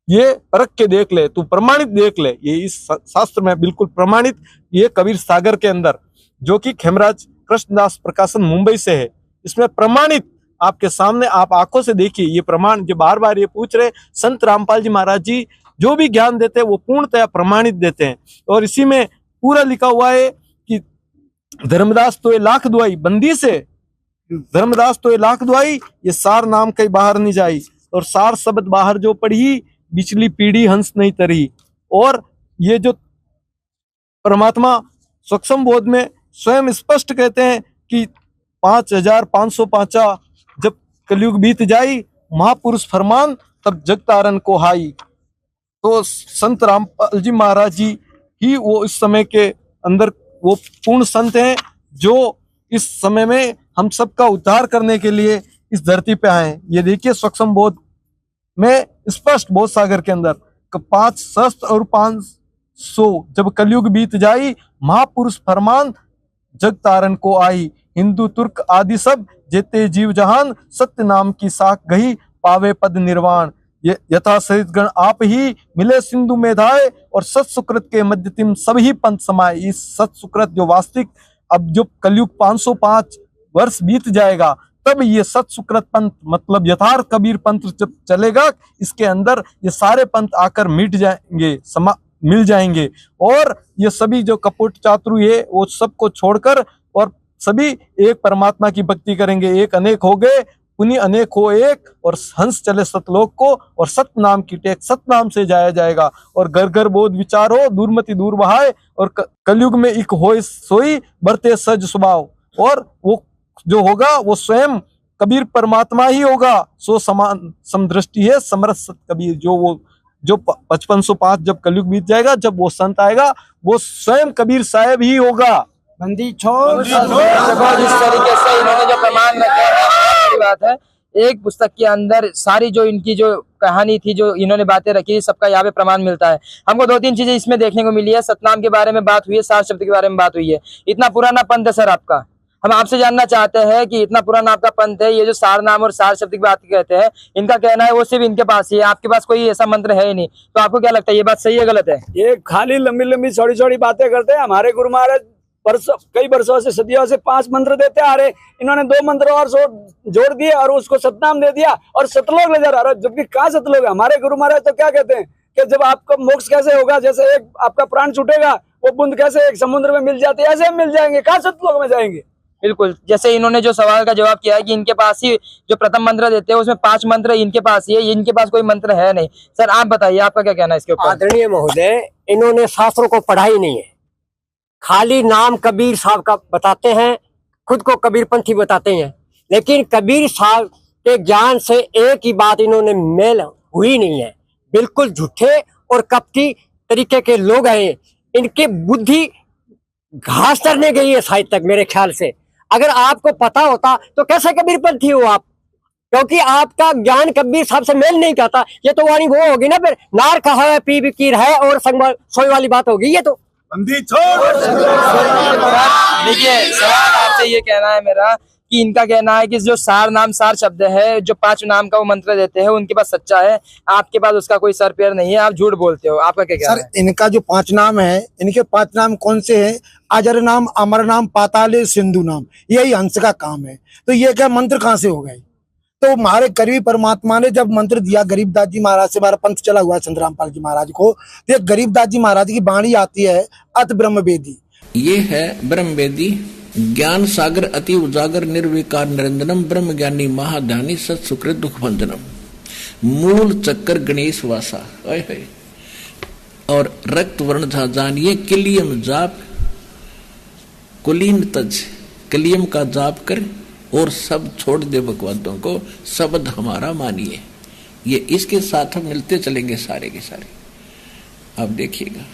ये परख के देख ले, तू प्रमाणित देख ले, ये इस शास्त्र में बिल्कुल प्रमाणित। ये कबीर सागर के अंदर, जो कि खेमराज कृष्णदास प्रकाशन मुंबई से है, इसमें प्रमाणित आपके सामने, आप आंखों से देखिए ये प्रमाण। जो बार बार ये पूछ रहे, संत रामपाल जी महाराज जी जो भी ज्ञान देते हैं वो पूर्णतया प्रमाणित देते हैं। और इसी में पूरा लिखा हुआ है कि धर्मदास तो ये लाख दुआई, बंदी से धर्मदास तो ये लाख दुआई, ये सार नाम कहीं बाहर नहीं जाई। और सार शब्द बाहर जो पढ़ी, बिचली पीढ़ी हंस नहीं तरी। और ये जो परमात्मा सूक्ष्म बोध में स्वयं स्पष्ट कहते हैं कि 5505 जब कलयुग बीत जाई, महापुरुष फरमान तब जग तारन को हाई। तो संत रामपाल जी महाराज जी ही वो इस समय के अंदर वो पूर्ण संत हैं, जो इस समय में हम सबका उद्धार करने के लिए इस धरती पे आए। ये देखिए सूक्ष्म बोध में स्पष्ट, बोध सागर के अंदर 5 सहस्त्र और 500 जब कलयुग बीत जाई, महापुरुष फरमान जग तारन को आई। हिंदू तुर्क आदि सब जेते जीव जहान, सत्य नाम की साख गही, पावे पद निर्वाण। ये यथा सहित गण आप ही मिले सिंधु मेधाए और सत सुकृत के मध्यतिम सभी पंथ समाये। इस सत सुकृत जो वास्तविक अब जो कलयुग 505 वर्ष बीत जाएगा तब ये सत सुकृत पंथ मतलब यथार्थ कबीर पंथ जब चलेगा, इसके अंदर ये सारे पंथ आकर मिट जाएंगे, मिल जाएंगे और ये सभी जो कपट चातुर है वो सबको छोड़कर और सभी एक परमात्मा की भक्ति करेंगे। एक अनेक हो गए पुनि अनेक हो एक, और हंस चले सतलोक को, और सत नाम की टेक सत नाम से जाया जाएगा। और घर घर बोध विचार हो दूरमति दूर बहाए, और कलयुग में एक होय सोई बरते सज स्वभाव। और वो जो होगा वो स्वयं कबीर परमात्मा ही होगा। सो समान समदृष्टि है समरस सत कबीर। जो 5505 जब कलयुग बीत जाएगा, जब वो संत आएगा, वो स्वयं कबीर साहब ही होगा। बंदी छोड़ जिस तरीके से इन्होंने जो प्रमाण रखे हैं, बहुत बड़ी बात है। एक पुस्तक के अंदर सारी जो इनकी जो कहानी थी, जो इन्होंने बातें रखी, सबका यहाँ पे प्रमाण मिलता है। हमको 2-3 चीजें इसमें देखने को मिली है। सतनाम के बारे में बात हुई है, सार शब्द के बारे में बात हुई है। इतना पुराना पंथ है सर आपका, हम आपसे जानना चाहते हैं कि इतना पुराना आपका पंथ है, ये जो सार नाम और सार शब्द की बात कहते हैं, इनका कहना है वो सिर्फ इनके पास ही है, आपके पास कोई ऐसा मंत्र है ही नहीं। तो आपको क्या लगता है, ये बात सही है गलत है? ये खाली लंबी लंबी छोटी छोटी बातें करते हैं। हमारे गुरु महाराज कई वर्षों से सदियों से 5 मंत्र देते आ रहे, इन्होंने 2 मंत्र और जोड़ दिए और उसको सतनाम दे दिया और सतलोक ले जा रहा है। जबकि कहाँ सतलोक है? हमारे गुरु महाराज तो क्या कहते हैं कि जब आपका मोक्ष कैसे होगा, जैसे एक आपका प्राण छूटेगा वो बूंद कैसे एक समुद्र में मिल जाती है, ऐसे हम मिल जाएंगे, कहाँ सतलोक में जाएंगे। बिल्कुल, जैसे इन्होंने जो सवाल का जवाब किया है कि इनके पास ही जो प्रथम मंत्र देते हैं उसमें 5 मंत्र इनके पास ही है, इनके पास कोई मंत्र है नहीं। सर आप बताइए, आपका क्या कहना है इसके ऊपर? आदरणीय महोदय, इन्होंने शास्त्रों को पढ़ा ही नहीं है, खाली नाम कबीर साहब का बताते हैं, खुद को कबीर पंथी बताते हैं, लेकिन कबीर साहब के ज्ञान से एक ही बात इन्होंने मेल हुई नहीं है। बिल्कुल झूठे और कपटी तरीके के लोग हैं। इनकी बुद्धि घास चरने गई है शायद तक, मेरे ख्याल से। अगर आपको पता होता तो कैसे कबीर पंथी हो आप, क्योंकि आपका ज्ञान कबीर साहब से मेल नहीं खाता। ये तो वाणी वो होगी ना, फिर नार का है पी बिकीर है और संग सोई वाली बात होगी ये तो। देखिए सवाल आपसे ये कहना है मेरा कि इनका कहना है कि जो सार नाम सार शब्द है, जो 5 नाम का वो मंत्र देते हैं, उनके पास सच्चा है, आपके पास उसका कोई सर पैर नहीं है, आप झूठ बोलते हो। आपका क्या कहना है? सर इनका जो 5 नाम है, इनके 5 नाम कौन से हैं? अजर नाम, अमर नाम, पाताल, सिंधु नाम, यही हंस का काम है। तो ये क्या मंत्र कहाँ से हो गए? तो हमारे करीबी परमात्मा ने जब मंत्र दिया गरीबदास जी महाराज से, हमारा पंथ चला हुआ है संत रामपाल जी महाराज को, तो गरीबदास जी महाराज की वाणी आती है अत ब्रह्म वेदी। ये है ब्रह्म वेदी, ज्ञान सागर अति उजागर निर्विकार निरंजनम ब्रह्म ज्ञानी महाध्यानी सत सुकृत दुख भंजनम मूल चक्कर गणेश वासा और रक्त वर्ण था जानिए किलियम जाप कुलीन तज, कलियम का जाप कर और सब छोड़ दे बकवादों को, शब्द हमारा मानिए। ये इसके साथ हम मिलते चलेंगे सारे के सारे। अब देखिएगा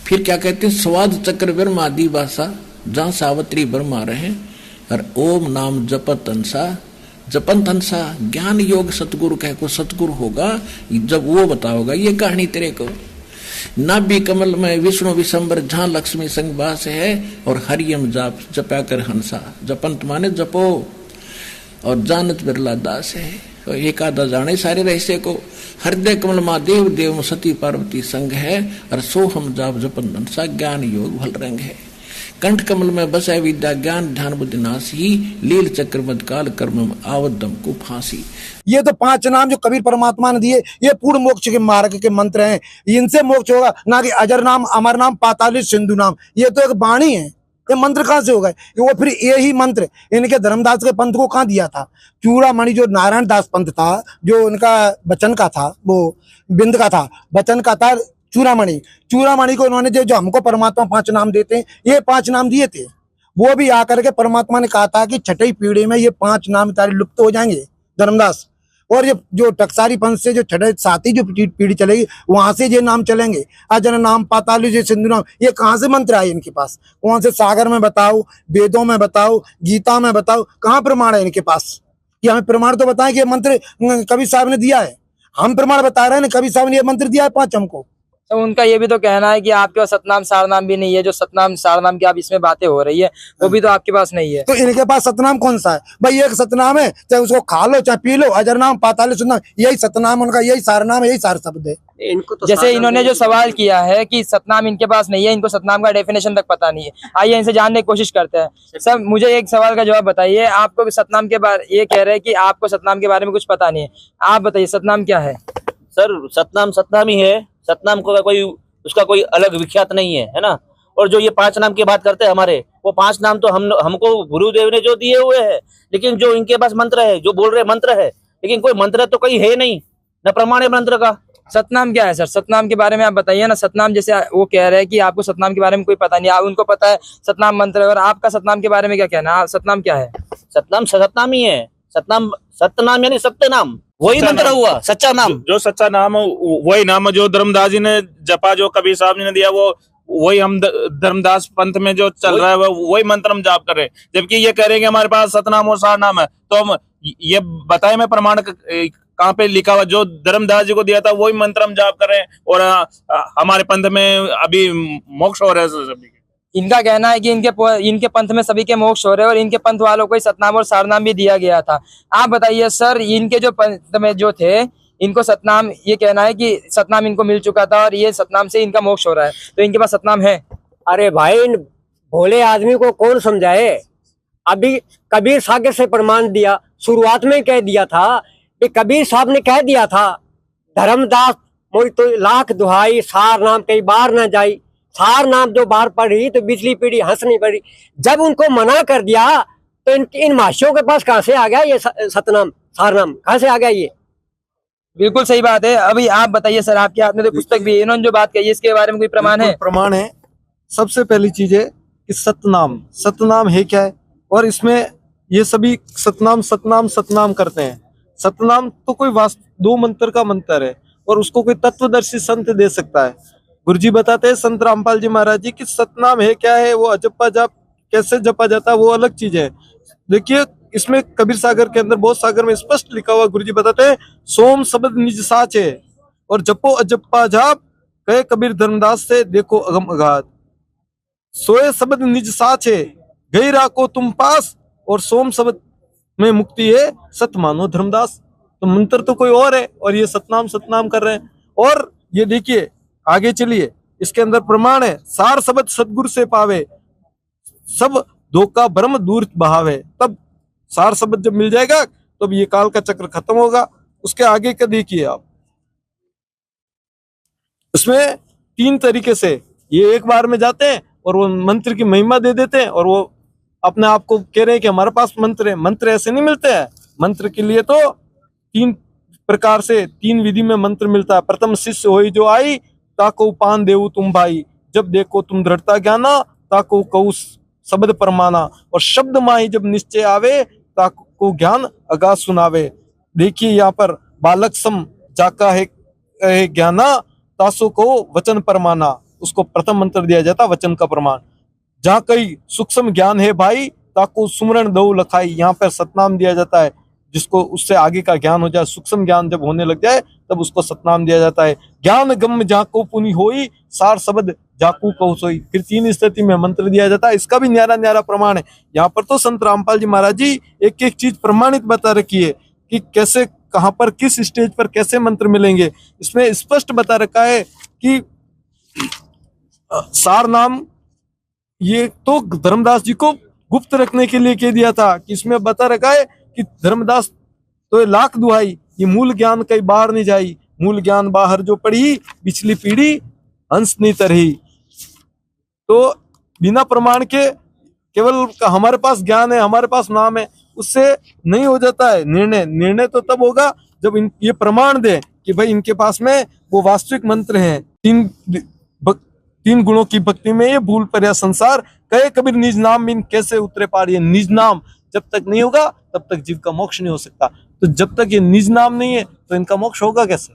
फिर क्या कहते हैं, स्वाद चक्र ब्रह्म आदि भाषा जहां सावत्री ब्रह्मा रहे, और ओम नाम जपत हंसा, जपंत हंसा ज्ञान योग सतगुरु कह को सतगुरु होगा जब वो बताओगा ये कहानी तेरे को। नाभि कमल में विष्णु विशंबर जहां लक्ष्मी संग वास है, और हरियम जाप जपा कर हंसा, जपंत माने जपो, और जानत बिरला दास है, और एक आधा जाने सारे रहस्य को। हृदय कमल महादेव देव सती पार्वती संग है, और सोहम जाप जपन हंसा ज्ञान योग भल रंग है। कंठ कमल में बसे विद्या ज्ञान ध्यान बुद्धि नासी, लील चक्र मद काल कर्म आवदम को फांसी। ये तो 5 नाम जो कबीर परमात्मा ने दिए, ये पूर्ण मोक्ष के मार्ग के मंत्र हैं, इनसे मोक्ष होगा, ना कि अजर नाम, अमर नाम, पाताल, सिंधु नाम। ये तो एक वाणी है, ये मंत्र कहाँ से हो गए? वो फिर यही मंत्र इनके धर्मदास के पंथ को कहाँ दिया था? चूड़ामणि जो नारायण दास पंथ था, जो उनका बचन का था, वो बिंद का था, बचन का था चूड़ामणि को उन्होंने जो हमको परमात्मा 5 नाम देते हैं, ये 5 नाम दिए थे। वो भी आकर के परमात्मा ने कहा था कि 6ठी पीढ़ी में ये 5 नाम तारे लुप्त हो जाएंगे धर्मदास, और ये जो टकसारी पंथ से जो 6ठी जो पीढ़ी चलेगी वहां से ये नाम चलेंगे। अजर नाम, पाताल, सिंधु नाम, ये कहाँ से मंत्र आए इनके पास? कौन से सागर में बताओ, वेदों में बताओ, गीता में बताओ, कहाँ प्रमाण है इनके पास? कि हमें प्रमाण तो बताएं कि ये मंत्र कबीर साहब ने दिया है। हम प्रमाण बता रहे हैं, कबीर साहब ने ये मंत्र दिया है 5 हमको। तो उनका ये भी तो कहना है कि आपके पास सतनाम सारनाम भी नहीं है, जो सतनाम सारनाम की आप इसमें बातें हो रही है वो भी तो आपके पास नहीं है। तो इनके पास सतनाम कौन सा है भाई? एक सतनाम है, चाहे उसको खा लो चाहे पी लो, अजर नाम पाताल सुननाम, यही सतनाम उनका, यही सारनाम, यही सार शब्द है। इनको तो जैसे इन्होंने जो सवाल किया है कि सतनाम इनके पास नहीं है, इनको सतनाम का डेफिनेशन तक पता नहीं है। आइए इनसे जानने की कोशिश करते हैं। सर मुझे एक सवाल का जवाब बताइए, आपको सतनाम के बारे, ये कह रहे हैं कि आपको सतनाम के बारे में कुछ पता नहीं है, आप बताइए सतनाम क्या है? सर सतनाम सतनाम ही है, सतनाम को कोई उसका कोई अलग विख्यात नहीं है ना। और जो ये 5 नाम की बात करते हैं हमारे, वो 5 नाम तो हमको गुरुदेव ने जो दिए हुए हैं, लेकिन जो इनके पास मंत्र है, जो बोल रहे मंत्र है, लेकिन कोई मंत्र तो कहीं है नहीं, न प्रमाण है मंत्र का। सतनाम क्या है सर? सतनाम के बारे में आप बताइए ना। सतनाम जैसे वो कह रहे हैं कि आपको सतनाम के बारे में कोई पता नहीं, आप उनको पता है सतनाम मंत्र है, और आपका सतनाम के बारे में क्या कहना है? सतनाम क्या है? सतनाम सतनाम ही है। सतनाम सतनाम यानी सत्य नाम, वही मंत्र हुआ सच्चा नाम। जो सच्चा नाम वही नाम जो धर्मदास जी ने जपा, जो कबीर साहब जी ने दिया, वो वही हम धर्मदास पंथ में जो चल रहा है वही मंत्र हम जाप कर रहे हैं। जबकि ये कह रहे हैं कि हमारे पास सतनाम और सार नाम है, तो हम ये बताए मैं प्रमाण कहाँ पे लिखा हुआ? जो धर्मदास जी को दिया था वही मंत्र हम जाप कर रहे हैं, और हमारे पंथ में अभी मोक्ष हो रहा है सभी। इनका कहना है कि इनके पंथ में सभी के मोक्ष हो रहे हैं, और इनके पंथ वालों को ही सतनाम और सारनाम भी दिया गया था। आप बताइए सर, इनके जो पंथ में जो थे, इनको सतनाम, ये कहना है कि सतनाम इनको मिल चुका था और ये सतनाम से इनका मोक्ष हो रहा है, तो इनके पास सतनाम है? अरे भाई, इन भोले आदमी को कौन समझाए? अभी कबीर सागर से प्रमाण दिया, शुरुआत में कह दिया था कि कबीर साहब ने कह दिया था, धर्मदास मोरी तो लाख दुहाई, सार नाम कई बार न जाई। सार नाम जो बार पढ़ी तो बिजली पीढ़ी हंस नहीं पड़ी। जब उनको मना कर दिया तो इन माशियों के पास कहाँ से आ गया ये सतनाम सार नाम, कहाँ से आ गया ये? बिल्कुल सही बात है। अभी आप बताइए सर, आपके हाथ में तो पुस्तक भी है, इन्होंने जो बात कही इसके बारे में कोई प्रमाण है? प्रमाण है। सबसे पहली चीज है कि सतनाम, सतनाम है क्या है, और इसमें ये सभी सतनाम सतनाम सतनाम करते हैं। सतनाम तो कोई दो मंत्र का मंत्र है, और उसको कोई तत्वदर्शी संत दे सकता है। गुरुजी बताते हैं संत रामपाल जी महाराज जी कि सतनाम है क्या है, वो अजप्पा जाप कैसे जपा जाता है, वो अलग चीज है। देखिए इसमें कबीर सागर के अंदर, बहुत सागर में स्पष्ट लिखा हुआ, गुरुजी बताते हैं, सोम शब्द निज साच है, और जपो अजप्पा जाप, कहे कबीर धर्मदास से देखो अगम अगाध। सोए शब्द निज साच है, गई राको तुम पास, और सोम शब्द में मुक्ति है, सत मानो धर्मदास। तो मंत्र तो कोई और है, और ये सतनाम सतनाम कर रहे हैं। और ये देखिए आगे चलिए, इसके अंदर प्रमाण है, सार शब्द सदगुरु से पावे, सब धोखा भ्रम दूर बहावे। तब सार शब्द जब मिल जाएगा तब ये काल का चक्र खत्म होगा। उसके आगे का देखिए आप, उसमें 3 तरीके से ये एक बार में जाते हैं और वो मंत्र की महिमा दे देते हैं, और वो अपने आप को कह रहे हैं कि हमारे पास मंत्र है। मंत्र ऐसे नहीं मिलते हैं। मंत्र के लिए तो 3 प्रकार से, 3 विधि में मंत्र मिलता है। प्रथम शिष्य होई जो आई, ताको पान देऊ तुम भाई, जब देखो तुम दृढ़ता ज्ञाना, ताको कहू शब्द परमाना, और शब्द माही जब निश्चय आवे, ताको ज्ञान अगा सुनावे। देखिए यहाँ पर बालक सम जाका है ज्ञाना, तासो को वचन परमाना, उसको प्रथम मंत्र दिया जाता वचन का प्रमाण। जहाँ कई सूक्ष्म ज्ञान है भाई, ताको सुमरण दो लखाई, यहाँ पर सतनाम दिया जाता है। जिसको उससे आगे का ज्ञान हो जाए, सूक्ष्म ज्ञान जब होने लग जाए तब उसको सतनाम दिया जाता है। ज्ञान गम जाको पुनि होई, सार शब्द जाकू कहो सोई। फिर 3 स्थिति में मंत्र दिया जाता है। इसका भी न्यारा न्यारा प्रमाण है। यहाँ पर तो संत रामपाल जी महाराज जी एक एक चीज प्रमाणित बता रखी है कि कैसे, कहाँ पर, किस स्टेज पर कैसे मंत्र मिलेंगे। इसमें स्पष्ट बता रखा है कि सार नाम ये तो धर्मदास जी को गुप्त रखने के लिए कह दिया था, कि इसमें बता रखा है कि धर्मदास तो लाख दुहाई, ये मूल ज्ञान कई बाहर नहीं जाई, मूल ज्ञान बाहर जो पड़ी, पिछली पीढ़ी हंस नहीं तरही। तो बिना प्रमाण के केवल हमारे पास ज्ञान है, हमारे पास नाम है, उससे नहीं हो जाता है निर्णय। निर्णय तो तब होगा जब ये प्रमाण दे कि भाई इनके पास में वो वास्तविक मंत्र हैं। 3 गुणों की भक्ति में ये भूल पर्या संसार, कहे कबीर निज नाम बिन कैसे उतरे पार। ये निज नाम जब तक नहीं होगा तब तक जीव का मोक्ष नहीं हो सकता। तो जब तक ये निज नाम नहीं है तो इनका मोक्ष होगा कैसे?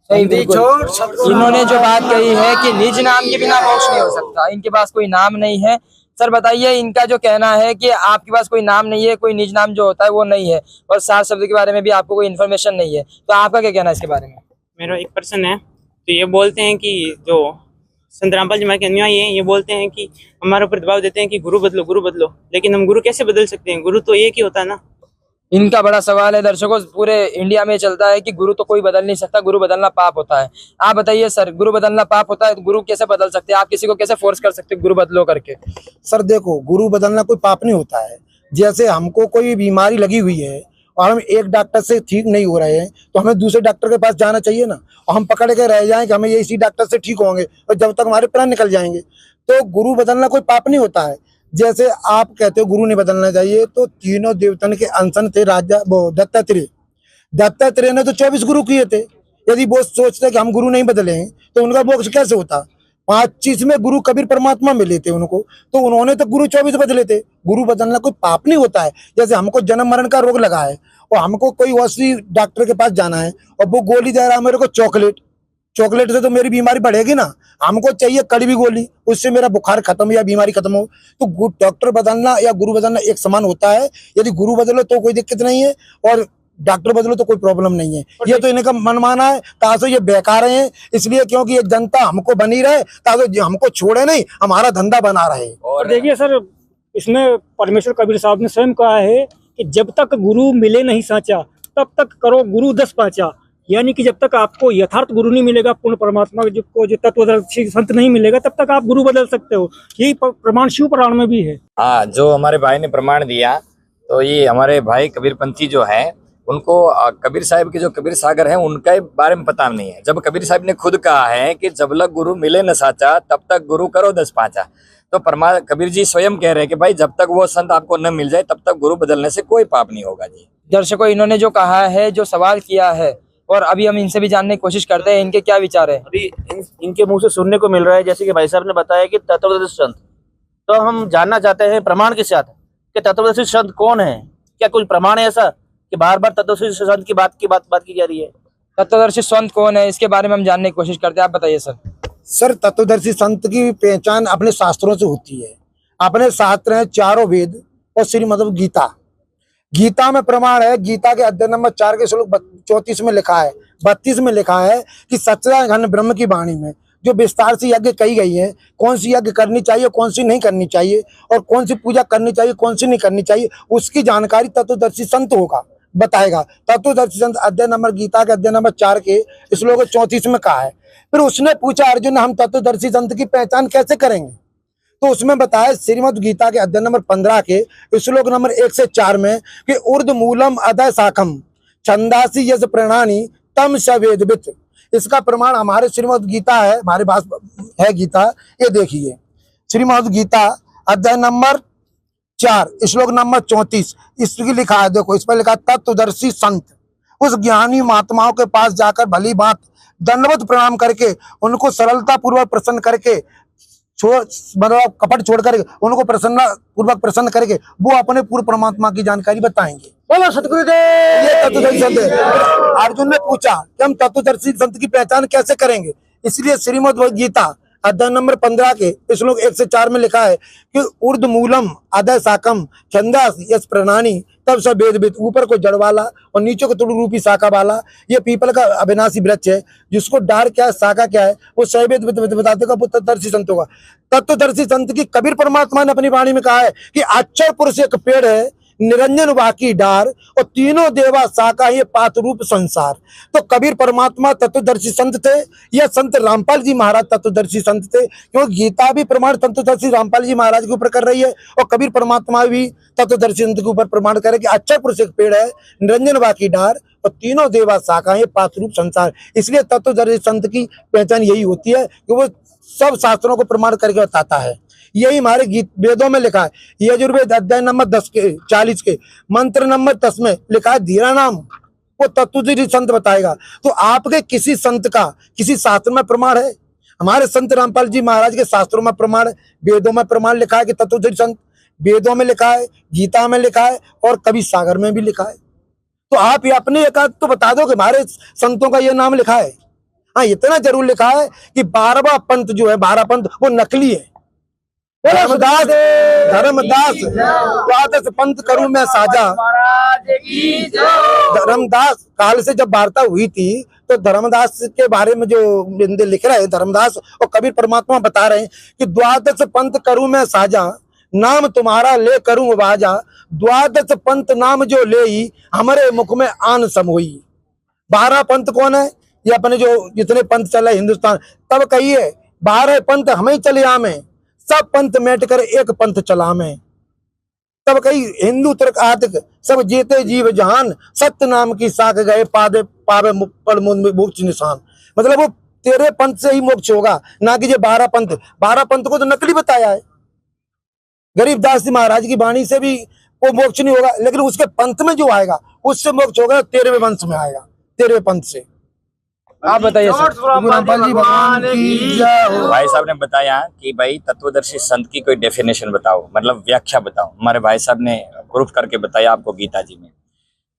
इन्होंने जो बात कही है कि निज नाम के बिना मोक्ष नहीं हो सकता, इनके पास कोई नाम नहीं है। सर बताइए, इनका जो कहना है कि आपके पास कोई नाम नहीं है, कोई निज नाम जो होता है वो नहीं है, और सार शब्द के बारे में भी आपको कोई इन्फॉर्मेशन नहीं है, तो आपका क्या कहना है इसके बारे में? मेरा एक प्रश्न है तो ये बोलते हैं कि जो संत रामपाल जी महाराज के अनुयायी हैं, ये बोलते हैं कि हमारे ऊपर दबाव देते हैं कि गुरु बदलो, लेकिन हम गुरु कैसे बदल सकते हैं? गुरु तो एक ही होता है ना। इनका बड़ा सवाल है दर्शकों, पूरे इंडिया में चलता है कि गुरु तो कोई बदल नहीं सकता, गुरु बदलना पाप होता है। आप बताइए सर, गुरु बदलना पाप होता है तो गुरु कैसे बदल सकते हैं? आप किसी को कैसे फोर्स कर सकते हैं गुरु बदलो करके? सर देखो, गुरु बदलना कोई पाप नहीं होता है। जैसे हमको कोई बीमारी लगी हुई है और हम एक डॉक्टर से ठीक नहीं हो रहे हैं तो हमें दूसरे डॉक्टर के पास जाना चाहिए ना, और हम पकड़ के रह जाएं कि हमें ये इसी डॉक्टर से ठीक होंगे और जब तक हमारे प्राण निकल जाएंगे। तो गुरु बदलना कोई पाप नहीं होता है। जैसे आप कहते हो गुरु नहीं बदलना चाहिए, तो तीनों देवतन के अंशन थे राजा वो दत्तात्रेय ने तो 24 गुरु किए थे। यदि वो सोचते कि हम गुरु नहीं बदले तो उनका मोक्ष कैसे होता? 25 में गुरु कबीर परमात्मा मिले थे उनको, तो उन्होंने तो गुरु 24 बदले थे। गुरु बदलना कोई पाप नहीं होता है। जैसे हमको जन्म मरण का रोग लगा है और हमको कोई औषधि डॉक्टर के पास जाना है और वो गोली दे रहा है मेरे को चॉकलेट से तो मेरी बीमारी बढ़ेगी ना। हमको चाहिए कड़वी गोली, उससे मेरा बुखार खत्म या बीमारी खत्म हो। तो डॉक्टर बदलना या गुरु बदलना एक समान होता है। यदि गुरु बदलो तो कोई दिक्कत नहीं है और डॉक्टर बदलो तो कोई प्रॉब्लम नहीं है। ये तो इनका मनमाना है, ताकि ये बेकार हैं इसलिए, क्योंकि ये जनता हमको बनी रहे, ताकि हमको छोड़े नहीं, हमारा धंधा बना रहे। और देखिए सर, इसमें परमेश्वर कबीर साहब ने स्वयं कहा है कि जब तक गुरु मिले नहीं साचा तब तक करो गुरु 10 पाचा। यानी कि जब तक आपको यथार्थ गुरु नहीं मिलेगा, पूर्ण परमात्मा को जो तत्वदर्शी संत नहीं मिलेगा, तब तक आप गुरु बदल सकते हो। यही प्रमाण शिव पुराण में भी है। हाँ, जो हमारे भाई ने प्रमाण दिया, तो ये हमारे भाई कबीरपंथी जो है उनको कबीर साहब के जो कबीर सागर है उनके बारे में पता नहीं है। जब कबीर साहब ने खुद कहा है कि जब लग गुरु मिले न साचा तब तक गुरु करो 10 पाचा, तो कबीर जी स्वयं कह रहे हैं कि भाई जब तक वो संत आपको न मिल जाए तब तक गुरु बदलने से कोई पाप नहीं होगा जी। दर्शकों, इन्होंने जो कहा है, जो सवाल किया है, और अभी हम इनसे भी जानने की कोशिश करते हैं इनके क्या विचार है। अभी इनके मुंह से सुनने को मिल रहा है, जैसे कि भाई साहब ने बताया कि तत्वदर्शी संत, तो हम जानना चाहते हैं प्रमाण के साथ कि तत्वदर्शी संत कौन है। क्या कोई प्रमाण है ऐसा कि बार बार तत्वदर्शी संत की बात की जा रही है? तत्वदर्शी संत कौन है, इसके बारे में हम जानने की कोशिश करते हैं। आप बताइए सर। सर, तत्वदर्शी संत की पहचान अपने शास्त्रों से होती है। अपने शास्त्र हैं चारों वेद और श्रीमद् गीता में प्रमाण है। गीता के अध्याय नंबर 4 के श्लोक 34 में लिखा है, 32 में लिखा है कि सच्चिदानंद ब्रह्म की वाणी में जो विस्तार से यज्ञ कही गई है, कौन सी यज्ञ करनी चाहिए, कौन सी नहीं करनी चाहिए, और कौन सी पूजा करनी चाहिए, कौन सी नहीं करनी चाहिए, उसकी जानकारी तत्वदर्शी संत होगा, बताएगा। तत्वदर्शी संत अध्याय नंबर गीता के अध्याय नंबर 4 के श्लोक 34 में कहा है। फिर उसने पूछा, अर्जुन हम तत्वदर्शी संत की पहचान कैसे करेंगे? तो उसमें बताया श्रीमद् गीता के अध्याय नंबर 15 के श्लोक नंबर 1 से 4 में कि ऊर्ध्व मूलम अधः शाखम छंदासी यज प्रणानी तम सवेदवित। इसका प्रमाण हमारे श्रीमद् गीता है, हमारे पास है गीता। ये देखिए श्रीमद् गीता अध्याय नंबर 4 श्लोक नंबर 34 इसकी लिखा है। देखो, इस पर लिखा तत्वदर्शी संत उस ज्ञानी महात्माओं के पास जाकर भली बात दंडवत प्रणाम करके उनको सरलता पूर्वक प्रसन्न करके कपट छोड़ करके उनको प्रसन्न पूर्वक प्रसन्न करके वो अपने पूर्व परमात्मा की जानकारी बताएंगे। बोलो सतगुरुदेव। ये तत्वदर्शी संत है। अर्जुन ने पूछा कि हम तत्वदर्शी संत की पहचान कैसे करेंगे? इसलिए श्रीमद् गीता अध्याय नंबर 15 के श्लोक 1 से 4 में लिखा है कि ऊर्ध्व मूलम अधः शाखम छंदास यस प्रणानी तब सब वेदविद। ऊपर को जड़ वाला और नीचे को तुड़ रूपी शाखा वाला ये पीपल का अविनाशी वृक्ष है, जिसको डार क्या है, शाखा क्या है, वो सवेद बताते वो तत्वदर्शी संत होगा। तत्वदर्शी संत की कबीर परमात्मा ने अपनी वाणी में कहा है कि अक्षर पुरुष एक पेड़ है, निरंजन बाकी डार और तीनों देवा शाखा ये पात रूप संसार। तो कबीर परमात्मा तत्वदर्शी संत थे। यह संत रामपाल जी महाराज तत्वदर्शी संत थे, क्योंकि गीता भी प्रमाण तत्वदर्शी रामपाल जी महाराज के ऊपर कर रही है और कबीर परमात्मा भी तत्वदर्शी संत के ऊपर प्रमाण करे कि अच्छा पुरुष एक पेड़ है, निरंजन बाकी डार और तीनों देवा शाखा ये पात रूप संसार। इसलिए तत्वदर्शी संत की पहचान यही होती है कि वो सब शास्त्रों को प्रमाण करके बताता है। यही हमारे गीत वेदों में लिखा है। यजुर्वेद अध्याय नंबर 10 के 40 के मंत्र नंबर 10 में लिखा है धीरा नाम वो तत्वदर्शी संत बताएगा। तो आपके किसी संत का किसी शास्त्र में प्रमाण है? हमारे संत रामपाल जी महाराज के शास्त्रों में प्रमाण है, वेदों में प्रमाण लिखा है कि तत्वदर्शी संत। वेदों में लिखा है, गीता में लिखा है और कबीर सागर में भी लिखा है। तो आप ये अपने एक तो बता दो कि हमारे संतों का ये नाम लिखा है। हाँ, इतना जरूर लिखा है कि 12वां पंथ जो है, 12 पंथ वो नकली है, धर्मदास धर्मदास द्वादश पंथ करूं मैं साझा। धर्मदास काल से जब वार्ता हुई थी तो धर्मदास के बारे में जो बिंदु लिख रहे हैं धर्मदास और कबीर परमात्मा बता रहे हैं कि द्वादश पंथ करूं मैं साझा, नाम तुम्हारा ले करूं बाजा। द्वादश पंथ नाम जो ले ही हमारे मुख में आन समोई। 12 पंथ कौन है? ये अपने जो जितने पंथ चले हिंदुस्तान, तब कहिए 12 पंथ हमें चले आमे, सब पंथ मेट कर एक पंथ चला में। तब कही हिंदू तुर्क आदिक सब जीते जीव जहान, सत्य नाम की साख गए पावे पावे मोक्ष निशान। मतलब वो तेरे पंथ से ही मोक्ष होगा, ना कि ये 12 पंथ। 12 पंथ को तो नकली बताया है। गरीबदास जी महाराज की वाणी से भी वो मोक्ष नहीं होगा, लेकिन उसके पंथ में जो आएगा उससे मोक्ष होगा। 13वें वंश में आएगा, 13वें पंथ से। आप बताइए भाई साहब ने बताया कि भाई तत्वदर्शी संत की कोई डेफिनेशन बताओ, मतलब व्याख्या बताओ। हमारे भाई साहब ने प्रूफ करके बताया आपको गीता जी में।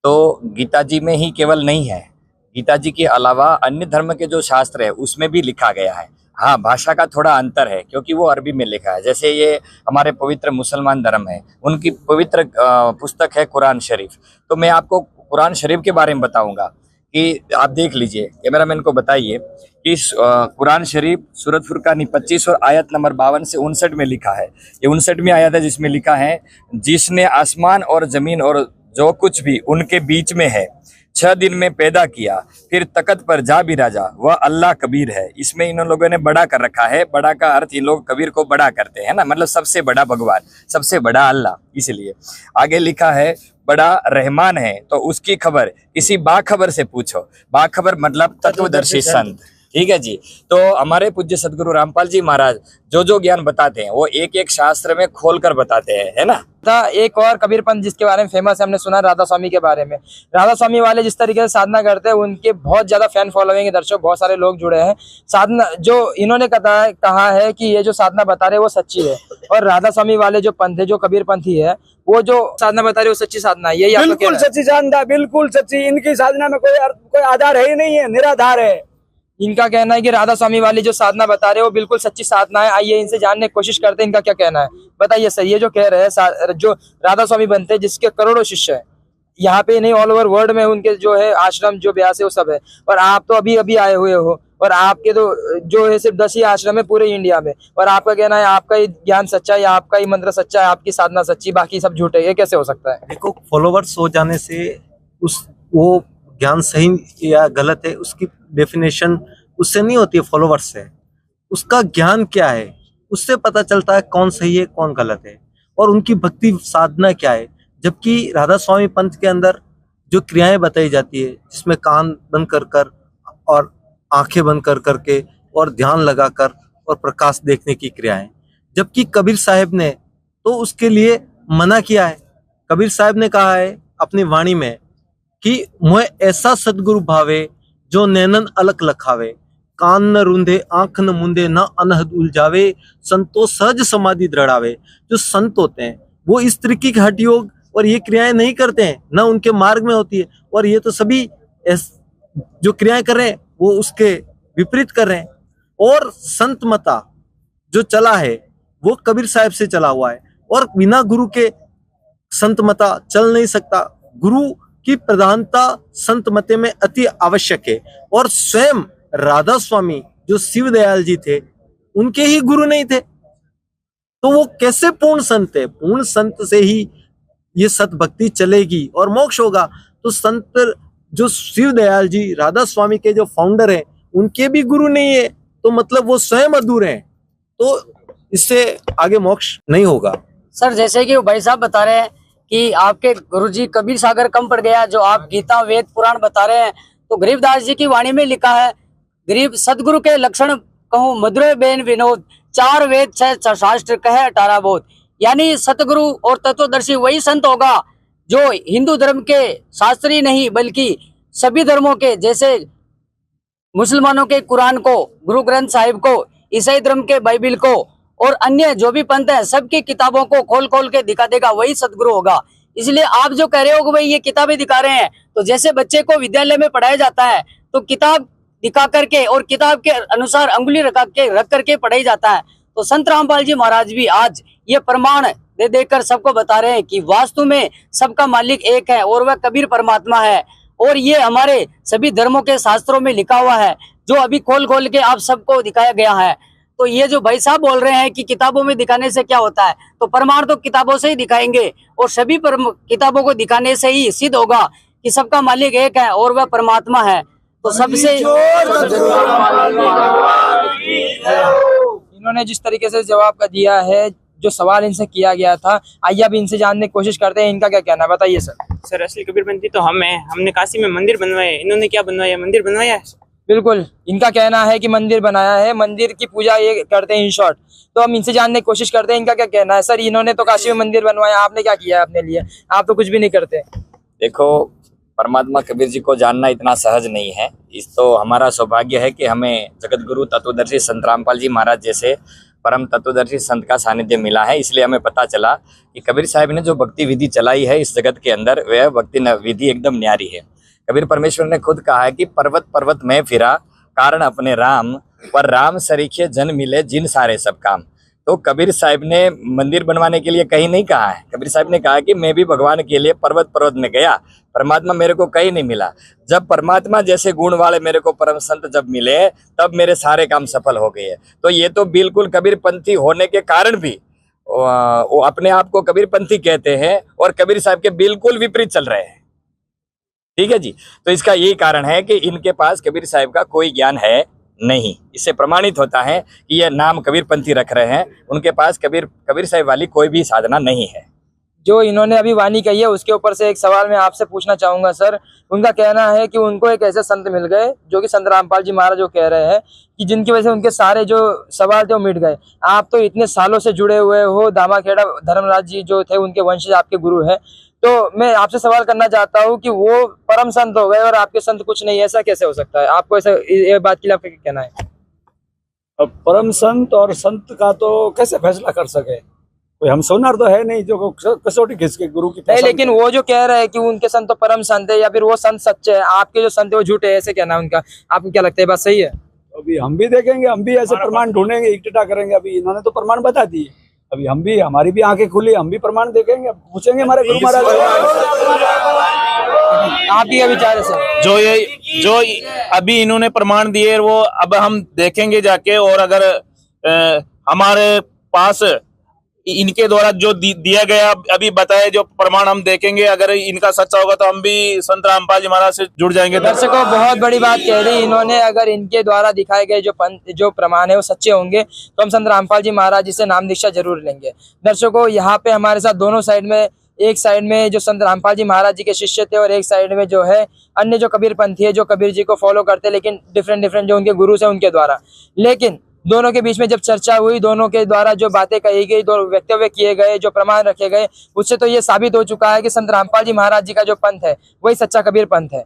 तो गीता जी में ही केवल नहीं है, गीता जी के अलावा अन्य धर्म के जो शास्त्र है उसमें भी लिखा गया है। हाँ, भाषा का थोड़ा अंतर है क्योंकि वो अरबी में लिखा है। जैसे ये हमारे पवित्र मुसलमान धर्म है, उनकी पवित्र पुस्तक है कुरान शरीफ। तो मैं आपको कुरान शरीफ के बारे में बताऊंगा कि आप देख लीजिए, कैमरामैन को बताइए कि कुरान शरीफ सूरत फुरकान 25 और आयत नंबर 52 से 59 में लिखा है। ये 59वीं आयत है जिसमें लिखा है, जिसने आसमान और जमीन और जो कुछ भी उनके बीच में है 6 दिन में पैदा किया, फिर तकत पर जा भी राजा, वह अल्लाह कबीर है। इसमें इन लोगों ने बड़ा कर रखा है। बड़ा का अर्थ इन लोग कबीर को बड़ा करते हैं ना, मतलब सबसे बड़ा भगवान, सबसे बड़ा अल्लाह। इसलिए आगे लिखा है बड़ा रहमान है, तो उसकी खबर किसी बाखबर से पूछो। बाखबर मतलब तत्वदर्शी संत। ठीक है जी। तो हमारे पूज्य सदगुरु रामपाल जी महाराज जो जो ज्ञान बताते हैं वो एक एक शास्त्र में खोल कर बताते हैं, है ना। एक और कबीर पंथ जिसके बारे में फेमस है, हमने सुना राधा स्वामी के बारे में। राधा स्वामी वाले जिस तरीके से साधना करते हैं, उनके बहुत ज्यादा फैन फॉलोइंग है, दर्शक बहुत सारे लोग जुड़े हैं। साधना जो इन्होंने कहा है कि ये जो साधना बता रहे हैं वो सच्ची है, और राधा स्वामी वाले जो पंथ है, जो कबीर पंथी है, वो जो साधना बता रहे वो सच्ची साधना है। यही बिल्कुल सच्ची साधना, बिल्कुल सच्ची। इनकी साधना में कोई आधार है ही नहीं है, निराधार है। इनका कहना है कि राधा स्वामी वाली जो साधना बता रहे हैं वो बिल्कुल सच्ची साधना है। आइए इनसे जानने की कोशिश करते हैं इनका क्या कहना है। बताइए सर, ये जो कह रहे हैं जो राधा स्वामी बनते हैं, जिसके करोड़ों शिष्य हैं, यहाँ पे नहीं ऑल ओवर वर्ल्ड में उनके जो है आश्रम जो ब्यास है वो सब है, और आप तो अभी अभी आए हुए हो, और आपके तो जो है सिर्फ 10 ही आश्रम है पूरे इंडिया में, और आपका कहना है आपका ही ज्ञान सच्चा है, आपका ही मंत्र सच्चा है, आपकी साधना सच्ची, बाकी सब झूठे। ये कैसे हो सकता है? देखो, फॉलोवर्स हो जाने से वो ज्ञान सही या गलत है उसकी डेफिनेशन उससे नहीं होती है, फॉलोवर्स से। उसका ज्ञान क्या है उससे पता चलता है कौन सही है कौन गलत है, और उनकी भक्ति साधना क्या है। जबकि राधा स्वामी पंथ के अंदर जो क्रियाएं बताई जाती है, जिसमें कान बंद कर कर और आंखें बंद कर करके और ध्यान लगाकर और प्रकाश देखने की क्रियाएं, जबकि कबीर साहब ने तो उसके लिए मना किया है। कबीर साहब ने कहा है अपनी वाणी में कि मोह ऐसा सदगुरु भावे जो नैनन अलग लखावे, कान न रूंधे आंख न मूंदे न अनहद उलझावे, संतो सहज समाधि दृढ़ावे। जो संत होते हैं वो इस तरीके के हठ योग और ये क्रियाएं नहीं करते हैं, ना उनके मार्ग में होती है, और ये तो सभी जो क्रियाएं कर रहे हैं वो उसके विपरीत कर रहे हैं। और संत मता जो चला है वो कबीर साहब से चला हुआ है, और बिना गुरु के संत मता चल नहीं सकता। गुरु की प्रधानता संत मते में अति आवश्यक है, और स्वयं राधा स्वामी जो शिव दयाल जी थे उनके ही गुरु नहीं थे, तो वो कैसे पूर्ण संत है? पूर्ण संत से ही ये सत भक्ति चलेगी और मोक्ष होगा। तो संत जो शिव दयाल जी राधा स्वामी के जो फाउंडर हैं उनके भी गुरु नहीं है, तो मतलब वो स्वयं अधूरे हैं, तो इससे आगे मोक्ष नहीं होगा। सर, जैसे कि भाई साहब बता रहे हैं कि आपके गुरुजी कबीर सागर कम पड़ गया, जो आप गीता वेद पुराण बता रहे हैं, तो गरीबदास जी की वाणी में लिखा है, गरीब सदगुरु के लक्षण कहूँ मधुर बेन विनोद, 4 वेद 6 शास्त्र कहे 18 बोध। यानी सतगुरु और तत्वदर्शी वही संत होगा जो हिंदू धर्म के शास्त्री नहीं बल्कि सभी धर्मों के, जैसे मुसलमानों के कुरान को, गुरु ग्रंथ साहिब को, ईसाई धर्म के बाइबिल को, और अन्य जो भी पंथ है सबकी किताबों को खोल खोल के दिखा देगा, वही सदगुरु होगा। इसलिए आप जो कह रहे हो कि भाई ये किताबें दिखा रहे हैं, तो जैसे बच्चे को विद्यालय में पढ़ाया जाता है तो किताब दिखा करके और किताब के अनुसार अंगुली रख करके पढ़ाई जाता है, तो संत रामपाल जी महाराज भी आज ये प्रमाण दे देकर सबको बता रहे हैं कि वास्तु में सबका मालिक एक है और वह कबीर परमात्मा है। और ये हमारे सभी धर्मों के शास्त्रों में लिखा हुआ है, जो अभी खोल खोल के आप सबको दिखाया गया है। तो ये जो भाई साहब बोल रहे हैं कि किताबों में दिखाने से क्या होता है, तो प्रमाण तो किताबों से ही दिखाएंगे और सभी किताबों को दिखाने से ही सिद्ध होगा कि सबका मालिक एक है और वह परमात्मा है। तो सबसे इन्होंने जिस तरीके से जवाब का दिया है, जो सवाल इनसे किया गया था, आइए अब इनसे जानने की कोशिश करते हैं इनका क्या कहना है। बताइए सर। सर असली कबीरपंथी तो हम हैं, हमने काशी में मंदिर बनवाए, इन्होंने क्या बनवाया? मंदिर बनवाया है। बिल्कुल, इनका कहना है कि मंदिर बनाया है, मंदिर की पूजा ये करते हैं इन शॉर्ट। तो हम इनसे जानने की कोशिश करते हैं इनका क्या कहना है। सर, इन्होंने तो काशी में मंदिर बनवाया, आपने क्या किया है अपने लिए? आप तो कुछ भी नहीं करते। देखो, परमात्मा कबीर जी को जानना इतना सहज नहीं है। इस तो हमारा सौभाग्य है कि हमें जगत गुरु तत्वदर्शी संत रामपाल जी महाराज जैसे परम तत्वदर्शी संत का सानिध्य मिला है। इसलिए हमें पता चला कि कबीर साहब ने जो भक्ति विधि चलाई है इस जगत के अंदर, वह भक्ति विधि एकदम न्यारी है। कबीर परमेश्वर ने खुद कहा है कि पर्वत पर्वत में फिरा, कारण अपने राम, पर राम सरीखे जन मिले जिन सारे सब काम। तो कबीर साहब ने मंदिर बनवाने के लिए कहीं नहीं कहा है। कबीर साहब ने कहा कि मैं भी भगवान के लिए पर्वत पर्वत में गया, परमात्मा मेरे को कहीं नहीं मिला। जब परमात्मा जैसे गुण वाले मेरे को परम संत जब मिले, तब मेरे सारे काम सफल हो गए। तो ये तो बिल्कुल कबीरपंथी होने के कारण भी वो अपने आप को कबीरपंथी कहते हैं और कबीर साहब के बिल्कुल विपरीत चल रहे हैं। ठीक है जी। तो इसका यही कारण है कि इनके पास कबीर साहब का कोई ज्ञान है नहीं। इससे प्रमाणित होता है कि ये नाम कबीरपंथी रख रहे हैं, उनके पास कबीर साहब वाली कोई भी साधना नहीं है। जो इन्होंने अभी वाणी कही है उसके ऊपर से एक सवाल मैं आपसे पूछना चाहूंगा सर। उनका कहना है कि उनको एक ऐसे संत मिल गए जो कि संत रामपाल जी महाराज जो कह रहे हैं कि जिनकी वजह से उनके सारे जो सवाल थे वो मिट गए। आप तो इतने सालों से जुड़े हुए हो, दामाखेड़ा धर्मराज जी जो थे उनके वंशज आपके गुरु हैं, तो मैं आपसे सवाल करना चाहता हूँ कि वो परम संत हो गए और आपके संत कुछ नहीं, ऐसा कैसे हो सकता है? आपको ऐसा ये बात के लिए आपका क्या कहना है? अब परम संत और संत का तो कैसे फैसला कर सके कोई? हम सोनार तो है नहीं जो कसौटी खींच के गुरु की नहीं, लेकिन वो जो कह रहे हैं कि उनके संत तो परम संत है या फिर वो संत सच्चे है, आपके जो संत है वो झूठे है, ऐसे कहना है उनका। आपको क्या लगता है, बात सही है? अभी हम भी देखेंगे, हम भी ऐसे प्रमाण ढूंढेंगे, इकट्ठा करेंगे। अभी इन्होंने तो प्रमाण बता दिए, अभी हम भी, हमारी भी आंखें खुली, हम भी प्रमाण देखेंगे, पूछेंगे हमारे गुरु महाराज। आप ही विचार है सर? जो अभी इन्होंने प्रमाण दिए वो अब हम देखेंगे जाके, और अगर हमारे पास इनके द्वारा जो दिया गया अभी बताए जो प्रमाण हम देखेंगे, अगर इनका सच्चा होगा तो हम भी संत रामपाल जी महाराज से जुड़ जाएंगे। दर्शकों, बहुत बड़ी बात कह दी इन्होंने। अगर इनके द्वारा दिखाए गए जो प्रमाण है वो सच्चे होंगे तो हम संत रामपाल जी महाराज जी से नाम दीक्षा जरूर लेंगे। दर्शकों, यहाँ पे हमारे साथ दोनों साइड में, एक साइड में जो संत रामपाल जी महाराज जी के शिष्य थे और एक साइड में जो है अन्य जो कबीरपंथी है, जो कबीर जी को फॉलो करते, लेकिन डिफरेंट जो उनके गुरु से उनके द्वारा। लेकिन दोनों के बीच में जब चर्चा हुई, दोनों के द्वारा जो बातें कही गई, दो वक्तव्य किए गए, जो प्रमाण रखे गए, उससे तो ये साबित हो चुका है कि संत रामपाल जी महाराज जी का जो पंथ है वही सच्चा कबीर पंथ है।